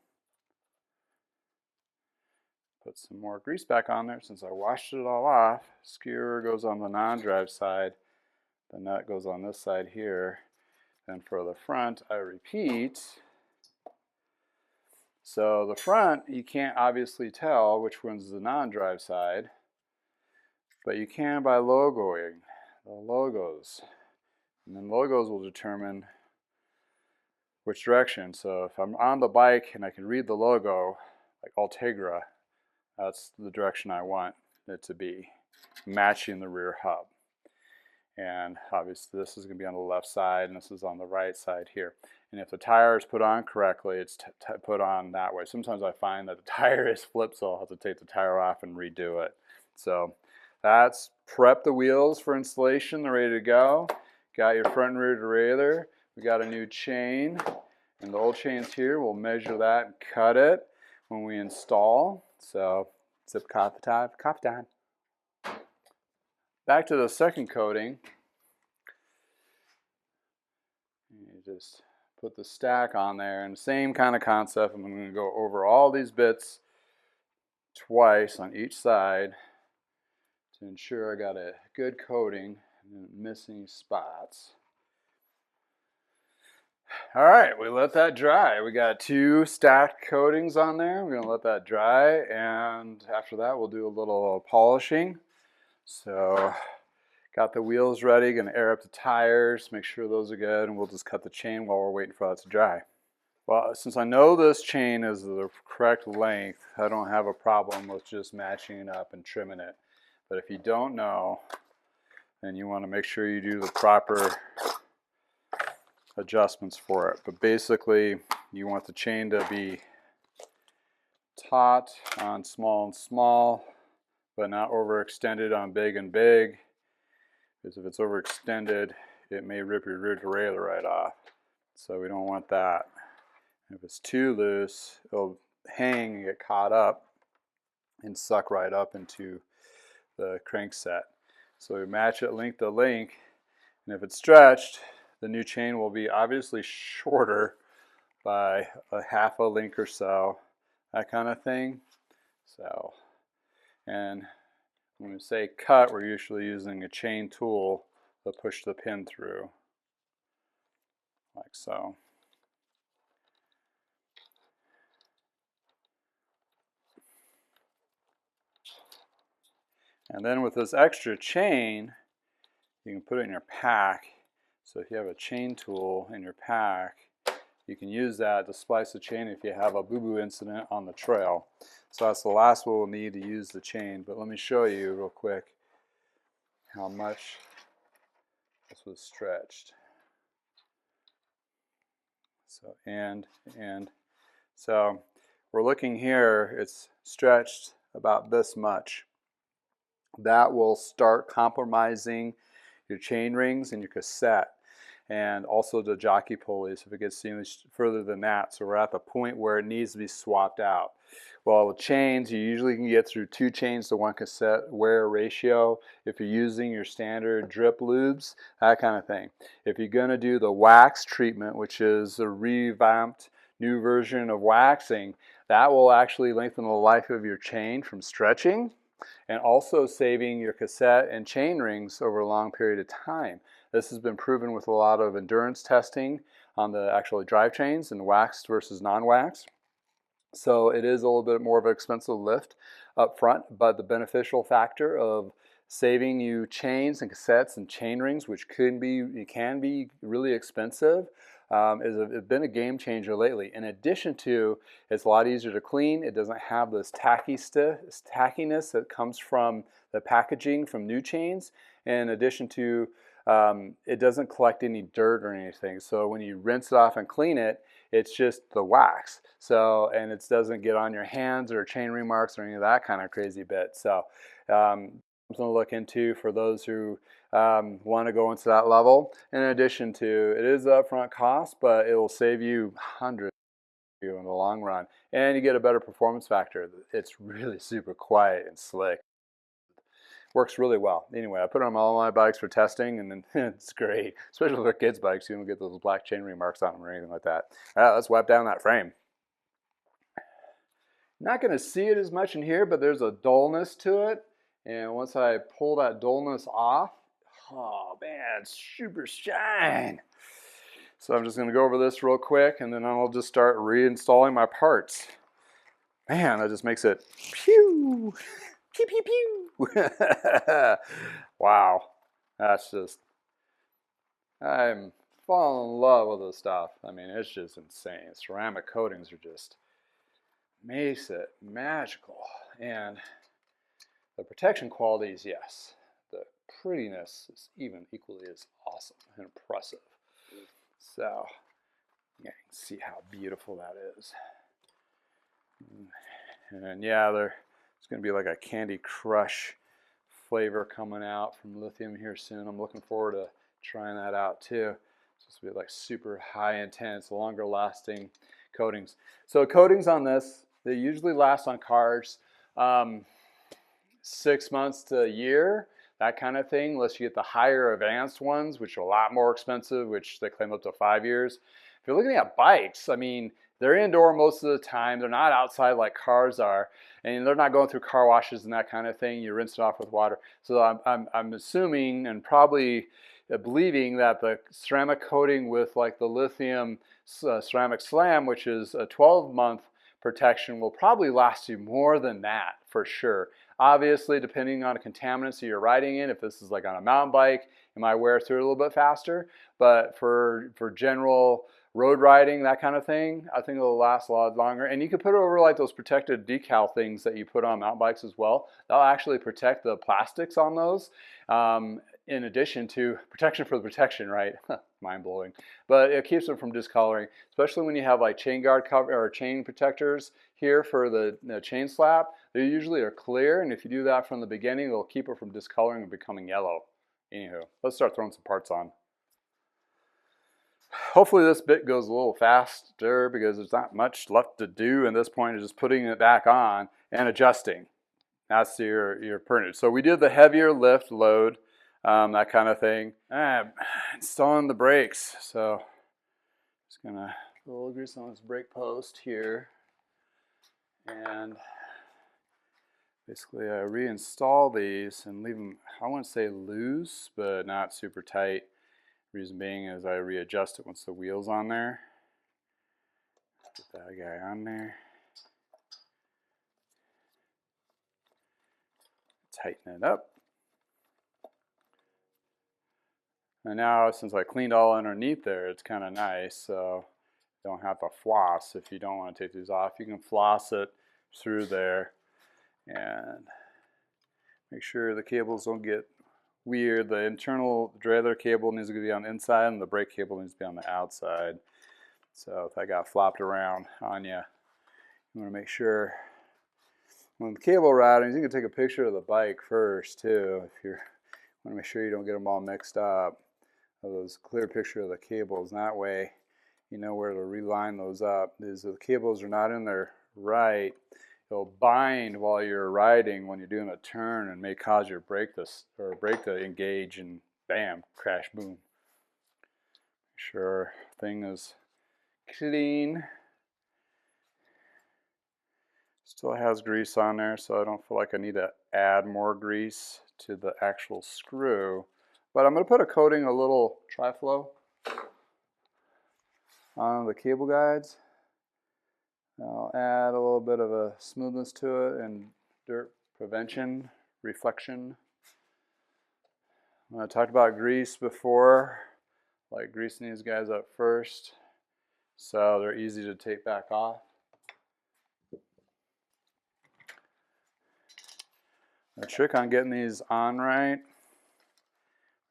Put some more grease back on there since I washed it all off. Skewer goes on the non-drive side. The nut goes on this side here. And for the front, I repeat. So the front, you can't obviously tell which one's the non-drive side, but you can by logoing the logos. And then logos will determine which direction. So if I'm on the bike and I can read the logo, like Ultegra, that's the direction I want it to be, matching the rear hub. And obviously this is going to be on the left side and this is on the right side here. And if the tire is put on correctly, it's put on that way. Sometimes I find that the tire is flipped, so I'll have to take the tire off and redo it. So that's prep the wheels for installation. They're ready to go. Got your front and rear derailleur. We got a new chain, and the old chain's here. We'll measure that and cut it when we install. So zip coffee time. Back to the second coating. You just put the stack on there, and same kind of concept. I'm going to go over all these bits twice on each side to ensure I got a good coating and missing spots. All right, we let that dry. We got 2 stacked coatings on there. We're going to let that dry, and after that we'll do a little polishing. So got the wheels ready, going to air up the tires, make sure those are good, and we'll just cut the chain while we're waiting for that to dry. Well, since I know this chain is the correct length, I don't have a problem with just matching it up and trimming it. But if you don't know, then you want to make sure you do the proper adjustments for it. But basically, you want the chain to be taut on small and small, but not overextended on big and big. Because if it's overextended, it may rip your rear derailleur right off. So we don't want that. If it's too loose, it'll hang and get caught up and suck right up into the crankset. So we match it link to link, and if it's stretched, the new chain will be obviously shorter by a half a link or so. that kind of thing. So, and when we say cut, we're usually using a chain tool to push the pin through, like so. And then with this extra chain, you can put it in your pack. So if you have a chain tool in your pack, you can use that to splice the chain if you have a boo-boo incident on the trail. So that's the last we'll need to use the chain. But let me show you real quick how much this was stretched. So and so we're looking here, it's stretched about this much. That will start compromising your chain rings and your cassette, and also the jockey pulleys if it gets any further than that. So we're at the point where it needs to be swapped out. Well, with chains, you usually can get through 2 chains to 1 cassette wear ratio if you're using your standard drip lubes, that kind of thing. If you're going to do the wax treatment, which is a revamped new version of waxing, that will actually lengthen the life of your chain from stretching, and also saving your cassette and chain rings over a long period of time. This has been proven with a lot of endurance testing on the actual drivetrains and waxed versus non-waxed. So it is a little bit more of an expensive lift up front, but the beneficial factor of saving you chains and cassettes and chain rings, which can be really expensive, has been a game changer lately. In addition to, it's a lot easier to clean. It doesn't have this tackiness that comes from the packaging from new chains. In addition to, it doesn't collect any dirt or anything. So when you rinse it off and clean it, it's just the wax. So, and it doesn't get on your hands or chain ring marks or any of that kind of crazy bit. So, something to look into for those who want to go into that level. In addition to, it is upfront cost, but it will save you hundreds in the long run, and you get a better performance factor. It's really super quiet and slick. Works really well. Anyway, I put it on all my bikes for testing, and then it's great. Especially with our kids' bikes, you don't get those black chainring marks on them or anything like that. All right, let's wipe down that frame. Not going to see it as much in here, but there's a dullness to it. And once I pull that dullness off, oh man, it's super shine. So I'm just going to go over this real quick, and then I'll just start reinstalling my parts. Man, that just makes it pew, pew, pew, pew. Wow, that's just, I'm falling in love with this stuff. I mean, it's just insane. Ceramic coatings are just, makes it magical. And the protection qualities, yes. The prettiness is even equally as awesome and impressive. So, yeah, you can see how beautiful that is. And yeah, there's going to be like a Candy Crush flavor coming out from lithium here soon. I'm looking forward to trying that out too. It's supposed to be like super high intense, longer lasting coatings. So coatings on this, they usually last on cars 6 months to a year, that kind of thing, unless you get the higher advanced ones, which are a lot more expensive, which they claim up to 5 years. If you're looking at bikes, I mean, they're indoor most of the time. They're not outside like cars are, and they're not going through car washes and that kind of thing. You rinse it off with water. So I'm assuming and probably believing that the ceramic coating with like the lithium ceramic slam, which is a 12-month protection, will probably last you more than that for sure. Obviously, depending on the contaminants that you're riding in, if this is like on a mountain bike, it might wear through it a little bit faster. But for general road riding, that kind of thing, I think it'll last a lot longer. And you can put it over like those protected decal things that you put on mountain bikes as well. That'll actually protect the plastics on those. In addition to protection for the protection, right? Mind blowing. But it keeps them from discoloring, especially when you have like chain guard cover or chain protectors here for the chain slap. They usually are clear, and if you do that from the beginning, it'll keep it from discoloring and becoming yellow. Anywho, let's start throwing some parts on. Hopefully this bit goes a little faster because there's not much left to do at this point. Is just putting it back on and adjusting. That's your pertinent. So we did the heavier lift load, that kind of thing. Installing the brakes. So just gonna put a little grease on this brake post here. And basically I reinstall these and leave them, I wouldn't say loose, but not super tight. Reason being is I readjust it once the wheel's on there. Get that guy on there. Tighten it up. And now since I cleaned all underneath there, it's kind of nice. So you don't have to floss if you don't want to take these off. You can floss it through there and make sure the cables don't get weird. The internal derailleur cable needs to be on the inside and the brake cable needs to be on the outside. So if that got flopped around on you, you want to make sure when the cable routing, you can take a picture of the bike first too. If you want to make sure you don't get them all mixed up. Those clear picture of the cables, and that way you know where to reline those up. If the cables are not in there right, it'll bind while you're riding when you're doing a turn and may cause your brake to engage and bam, crash, boom. Make sure thing is clean. Still has grease on there, so I don't feel like I need to add more grease to the actual screw. But I'm going to put a coating, a little Tri-Flow on the cable guides. I'll add a little bit of a smoothness to it and dirt prevention, reflection. I talked about grease before, like greasing these guys up first so they're easy to take back off. The trick on getting these on right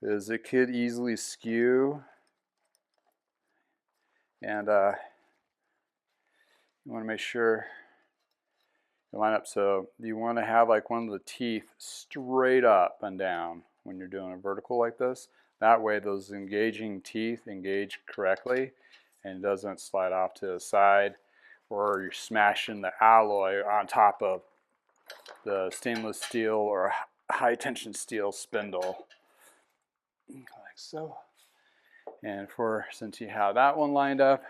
is it could easily skew, and you want to make sure you line up. So you want to have like one of the teeth straight up and down when you're doing a vertical like this. That way those engaging teeth engage correctly and it doesn't slide off to the side or you're smashing the alloy on top of the stainless steel or high tension steel spindle. Like so. And since you have that one lined up,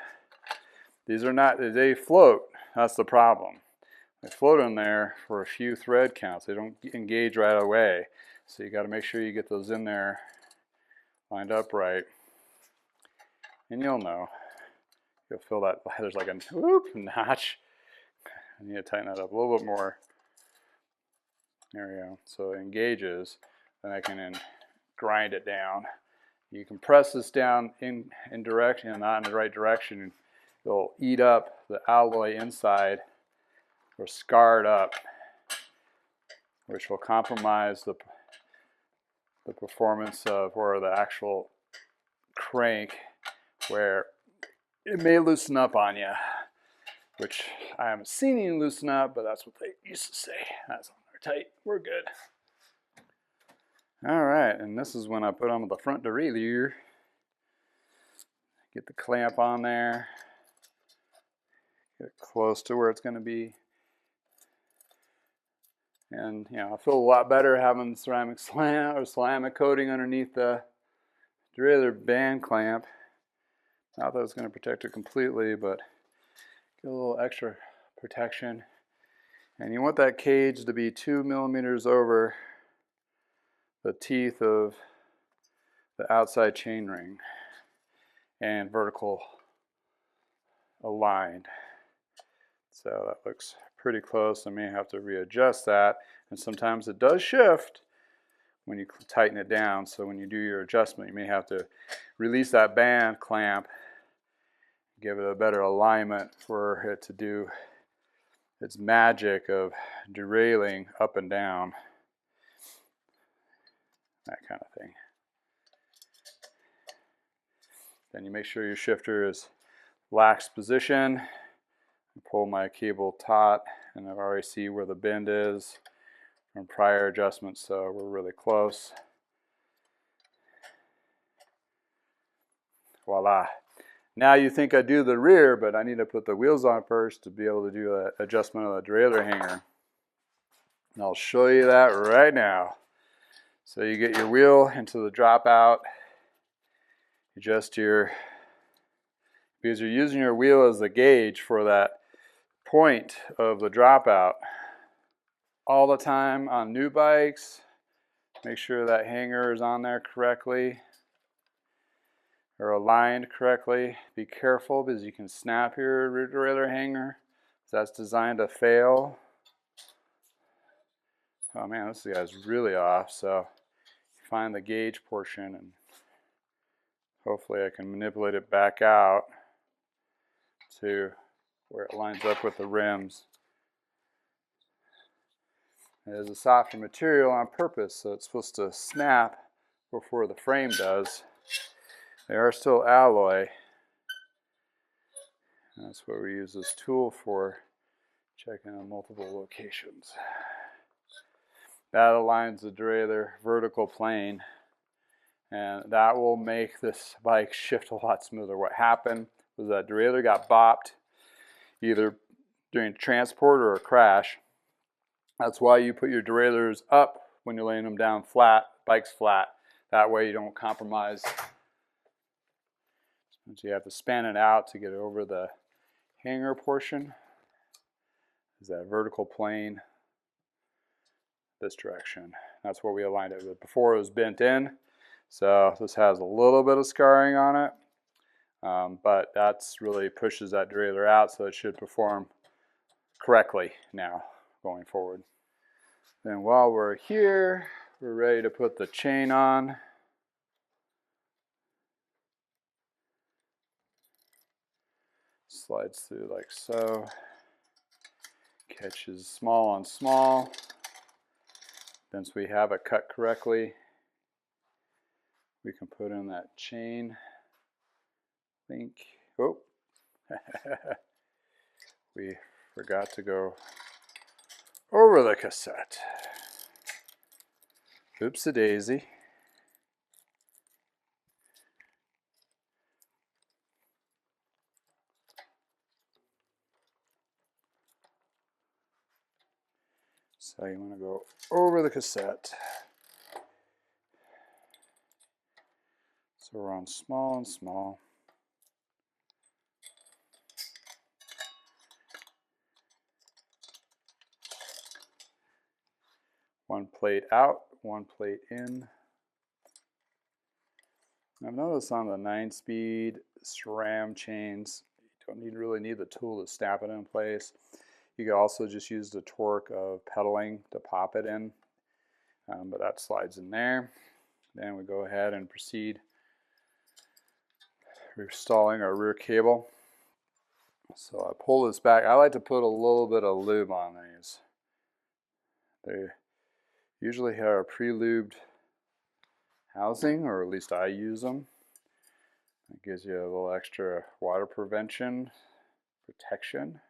these are not, they float. That's the problem. They float in there for a few thread counts. They don't engage right away. So you got to make sure you get those in there lined up right. And you'll know. You'll feel that there's like a notch. I need to tighten that up a little bit more. There we go. So it engages. Then I can then grind it down. You can press this down in direction, not in the right direction. It'll eat up the alloy inside or scar it up, which will compromise the performance of or the actual crank, where it may loosen up on you, which I haven't seen any loosen up, but that's what they used to say. That's on there tight. We're good. All right, and this is when I put on the front derailleur. Get the clamp on there. Get it close to where it's going to be. And you know, I feel a lot better having ceramic ceramic coating underneath the derailleur band clamp. Not that it's going to protect it completely, but get a little extra protection. And you want that cage to be 2 millimeters over the teeth of the outside chainring and vertical aligned. So that looks pretty close. I may have to readjust that, and sometimes it does shift when you tighten it down. So when you do your adjustment, you may have to release that band clamp, give it a better alignment for it to do its magic of derailing up and down, that kind of thing. Then you make sure your shifter is lax position. I pull my cable taut, and I already see where the bend is from prior adjustments, so we're really close. Voila. Now you think I do the rear, but I need to put the wheels on first to be able to do an adjustment of the derailleur hanger. And I'll show you that right now. So you get your wheel into the dropout, adjust your, because you're using your wheel as the gauge for that point of the dropout. All the time on new bikes, make sure that hanger is on there correctly or aligned correctly. Be careful because you can snap your rear derailleur hanger. That's designed to fail. Oh man, this guy's really off, so find the gauge portion and hopefully I can manipulate it back out to where it lines up with the rims. It is a softer material on purpose, so it's supposed to snap before the frame does. They are still alloy. And that's what we use this tool for, checking on multiple locations. That aligns the derailleur vertical plane, and that will make this bike shift a lot smoother. What happened was that derailleur got bopped either during transport or a crash. That's why you put your derailleurs up when you're laying them down flat, bike's flat. That way you don't compromise. So you have to span it out to get over the hanger portion. Is that vertical plane this direction. That's where we aligned it with. Before it was bent in, so this has a little bit of scarring on it, but that's really pushes that derailleur out, so it should perform correctly now going forward. Then while we're here, we're ready to put the chain on. Slides through like so. Catches small on small. Once we have it cut correctly, we can put in that chain link. Oh, we forgot to go over the cassette. Oops-a-daisy. So you want to go over the cassette. So we're on small and small. One plate out, one plate in. I've noticed on the 9-speed SRAM chains, you don't really need the tool to snap it in place. You can also just use the torque of pedaling to pop it in, but that slides in there. Then we go ahead and proceed installing our rear cable. So I pull this back. I like to put a little bit of lube on these. They usually have a pre-lubed housing, or at least I use them. It gives you a little extra water prevention, protection.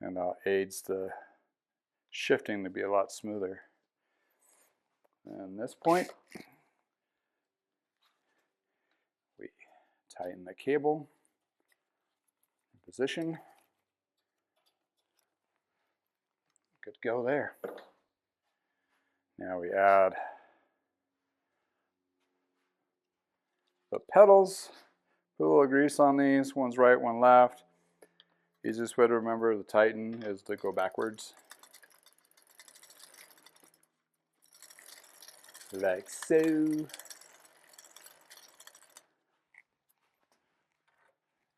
And aids the shifting to be a lot smoother. And at this point, we tighten the cable in position. Good to go there. Now we add the pedals. Put a little grease on these. One's right, one left. Easiest way to remember to tighten is to go backwards. Like so.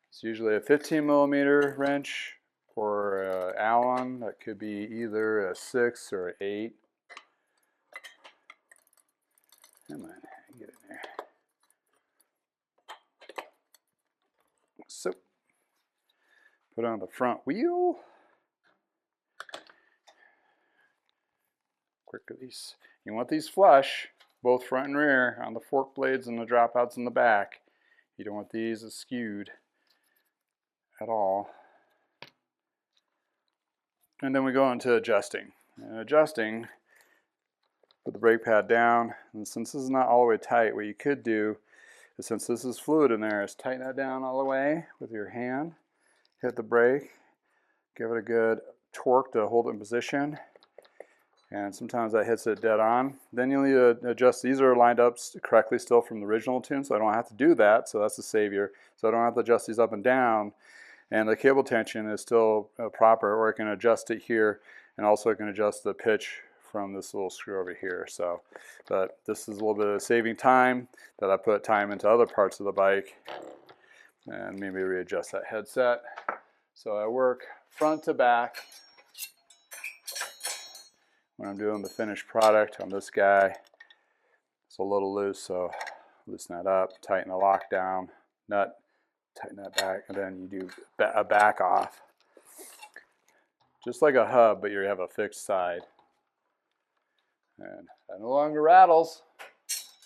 It's usually a 15mm wrench or an Allen. That could be either a 6 or an 8. Come on, get in there. So, put on the front wheel. Quick release. You want these flush, both front and rear, on the fork blades and the dropouts in the back. You don't want these skewed at all. And then we go into adjusting. And adjusting, put the brake pad down, and since this is not all the way tight, what you could do is, since this is fluid in there, is tighten that down all the way with your hand, hit the brake, give it a good torque to hold it in position, and sometimes that hits it dead on. Then you'll need to adjust. These are lined up correctly still from the original tune, so I don't have to do that, so that's the savior. So I don't have to adjust these up and down, and the cable tension is still proper, or I can adjust it here, and also I can adjust the pitch from this little screw over here. So, but this is a little bit of saving time that I put time into other parts of the bike, and maybe readjust that headset. So I work front to back when I'm doing the finished product on this guy. It's a little loose, so loosen that up, tighten the lock down, nut, tighten that back, and then you do a back off. Just like a hub, but you have a fixed side. And that no longer rattles.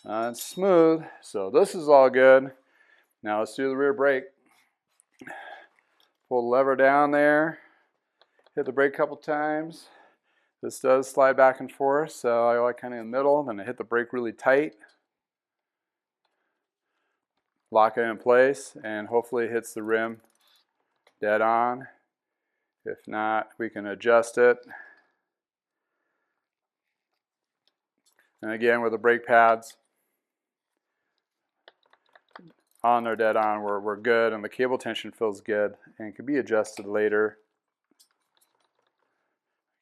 It's smooth, so this is all good. Now let's do the rear brake. Pull the lever down there, hit the brake a couple times. This does slide back and forth, so I like kind of in the middle, then I hit the brake really tight. Lock it in place, and hopefully it hits the rim dead on. If not, we can adjust it. And again, with the brake pads on or dead on, we're good, and the cable tension feels good and can be adjusted later.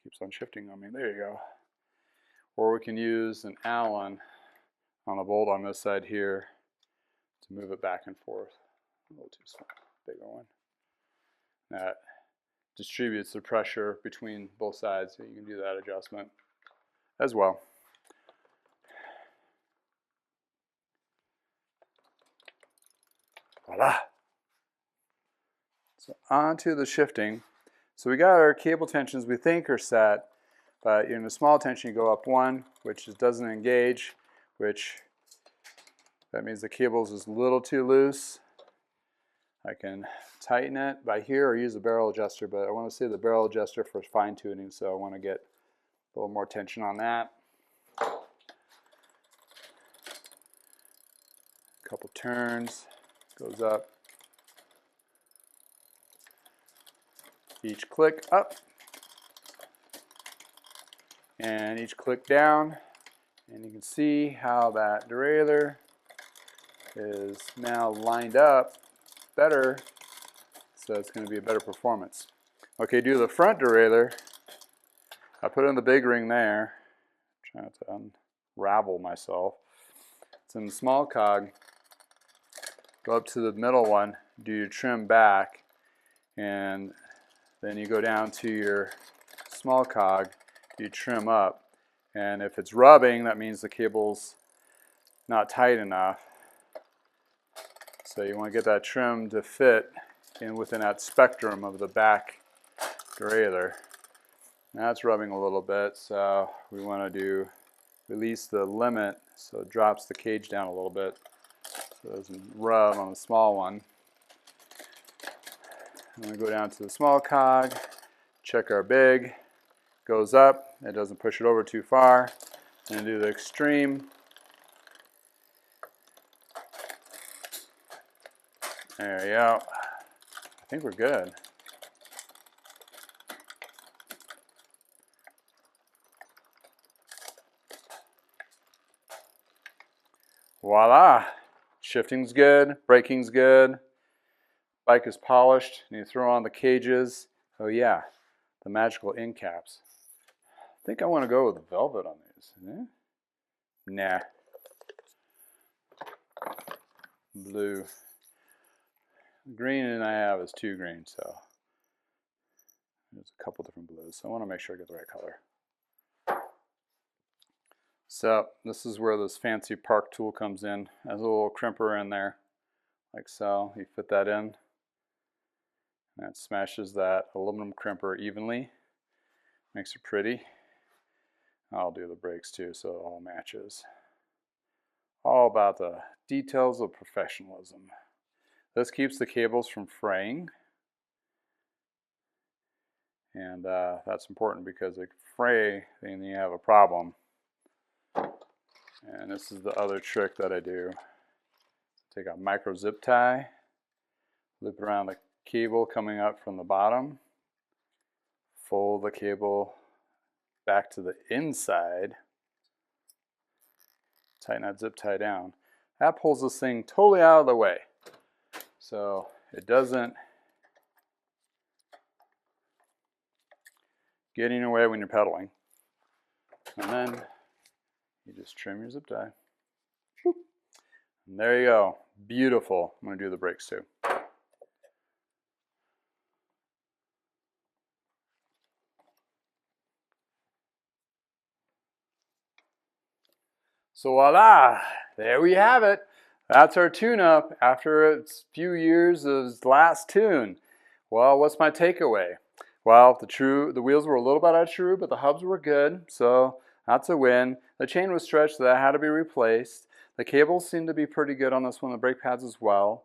Keeps on shifting on me. There you go. Or we can use an Allen on a bolt on this side here to move it back and forth. A little too small, bigger one. That distributes the pressure between both sides, so you can do that adjustment as well. Voila! So on to the shifting. So we got our cable tensions we think are set, but in the small tension you go up one, which doesn't engage, which that means the cable is a little too loose. I can tighten it by here or use a barrel adjuster, but I want to save the barrel adjuster for fine tuning, so I want to get a little more tension on that. A couple turns, goes up. Each click up and each click down, and you can see how that derailleur is now lined up better, so it's going to be a better performance. Okay, do the front derailleur. I put in the big ring there, trying to unravel myself. It's in the small cog. Go up to the middle one, do your trim back, and then you go down to your small cog, you trim up, and if it's rubbing, that means the cable's not tight enough. So you want to get that trim to fit in within that spectrum of the back derailleur. Now it's rubbing a little bit, so we want to release the limit so it drops the cage down a little bit so it doesn't rub on the small one. I'm going to go down to the small cog, check our big, goes up, it doesn't push it over too far, and do the extreme. There we go. I think we're good. Voila! Shifting's good, braking's good. Bike is polished, and you throw on the cages. Oh yeah, the magical end caps. I think I want to go with velvet on these. Yeah? Nah. Blue. The green I have is 2 green, so there's a couple different blues. So I want to make sure I get the right color. So this is where this fancy park tool comes in. There's a little crimper in there, like so. You fit that in. That smashes that aluminum crimper evenly, makes it pretty. I'll do the brakes too, so it all matches. All about the details of professionalism. This keeps the cables from fraying, and that's important because they fray, then you have a problem. And this is the other trick that I do. Take a micro zip tie, loop around the cable coming up from the bottom, fold the cable back to the inside, tighten that zip tie down, that pulls this thing totally out of the way. So it doesn't get in your way when you're pedaling. And then you just trim your zip tie. And there you go. Beautiful. I'm going to do the brakes too. So voila, there we have it. That's our tune-up after a few years of last tune. Well, what's my takeaway? Well, the wheels were a little bit out of true, but the hubs were good, so that's a win. The chain was stretched, so that had to be replaced. The cables seemed to be pretty good on this one, the brake pads as well.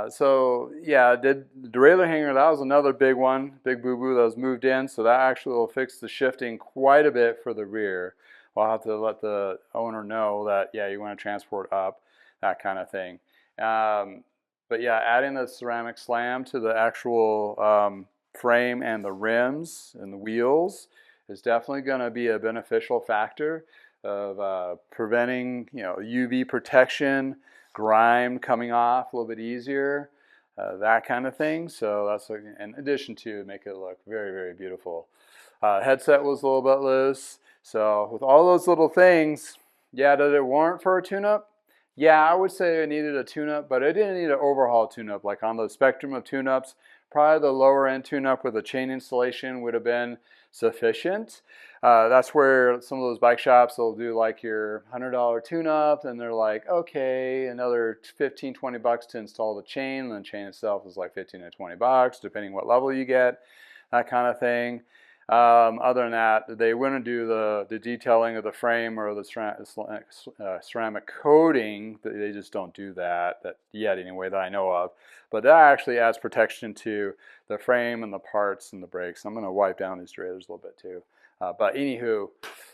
So yeah, the derailleur hanger, that was another big one, big boo-boo that was moved in, so that actually will fix the shifting quite a bit for the rear. I'll have to let the owner know that, yeah, you want to transport up, that kind of thing. But yeah, adding the ceramic slam to the actual frame and the rims and the wheels is definitely going to be a beneficial factor of preventing, UV protection, grime coming off a little bit easier, that kind of thing. So that's in addition to make it look very, very beautiful. Headset was a little bit loose. So with all those little things, yeah, did it warrant for a tune-up? Yeah, I would say it needed a tune-up, but it didn't need an overhaul tune-up. Like on the spectrum of tune-ups, probably the lower end tune-up with a chain installation would have been sufficient. That's where some of those bike shops will do like your $100 tune-up, and they're like, okay, another 15, 20 bucks to install the chain, and the chain itself is like 15 to 20 bucks, depending what level you get, that kind of thing. Other than that, they wouldn't do the detailing of the frame or the ceramic coating. They just don't do that yet anyway that I know of. But that actually adds protection to the frame and the parts and the brakes. I'm going to wipe down these derailleurs a little bit too. But anywho,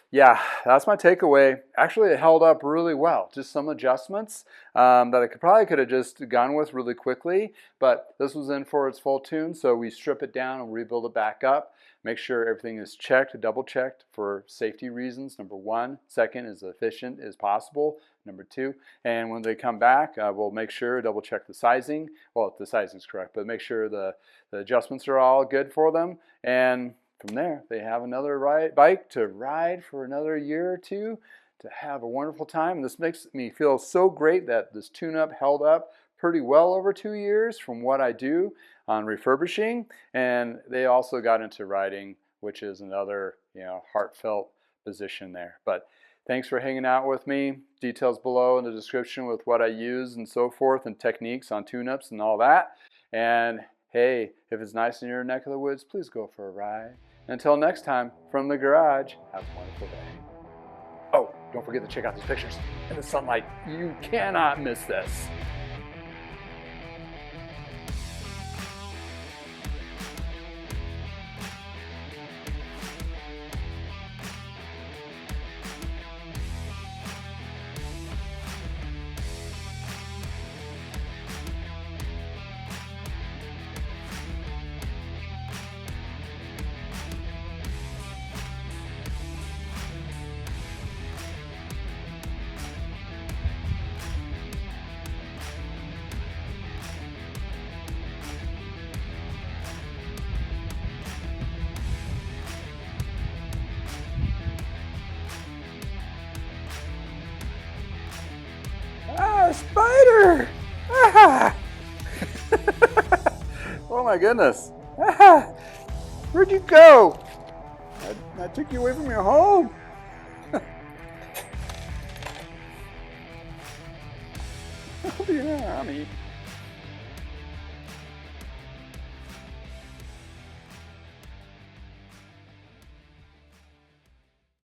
yeah, that's my takeaway. Actually, it held up really well. Just some adjustments that I probably could have just gone with really quickly. But this was in for its full tune, so we strip it down and rebuild it back up. Make sure everything is checked, double checked for safety reasons, number one. Second, as efficient as possible, number two. And when they come back, we'll make sure, double check the sizing. Well, if the sizing is correct, but make sure the adjustments are all good for them. And from there, they have another bike to ride for another year or two to have a wonderful time. And this makes me feel so great that this tune-up held up pretty well over 2 years from what I do on refurbishing. And they also got into riding, which is another heartfelt position there. But thanks for hanging out with me. Details below in the description with what I use and so forth, and techniques on tune-ups and all that. And hey, if it's nice in your neck of the woods, please go for a ride. Until next time, from the garage, have a wonderful day. Oh, don't forget to check out these pictures in the sunlight. You cannot miss this. Spider! Ah! Oh my goodness. Ah! Where'd you go? I took you away from your home. Oh, dear, honey.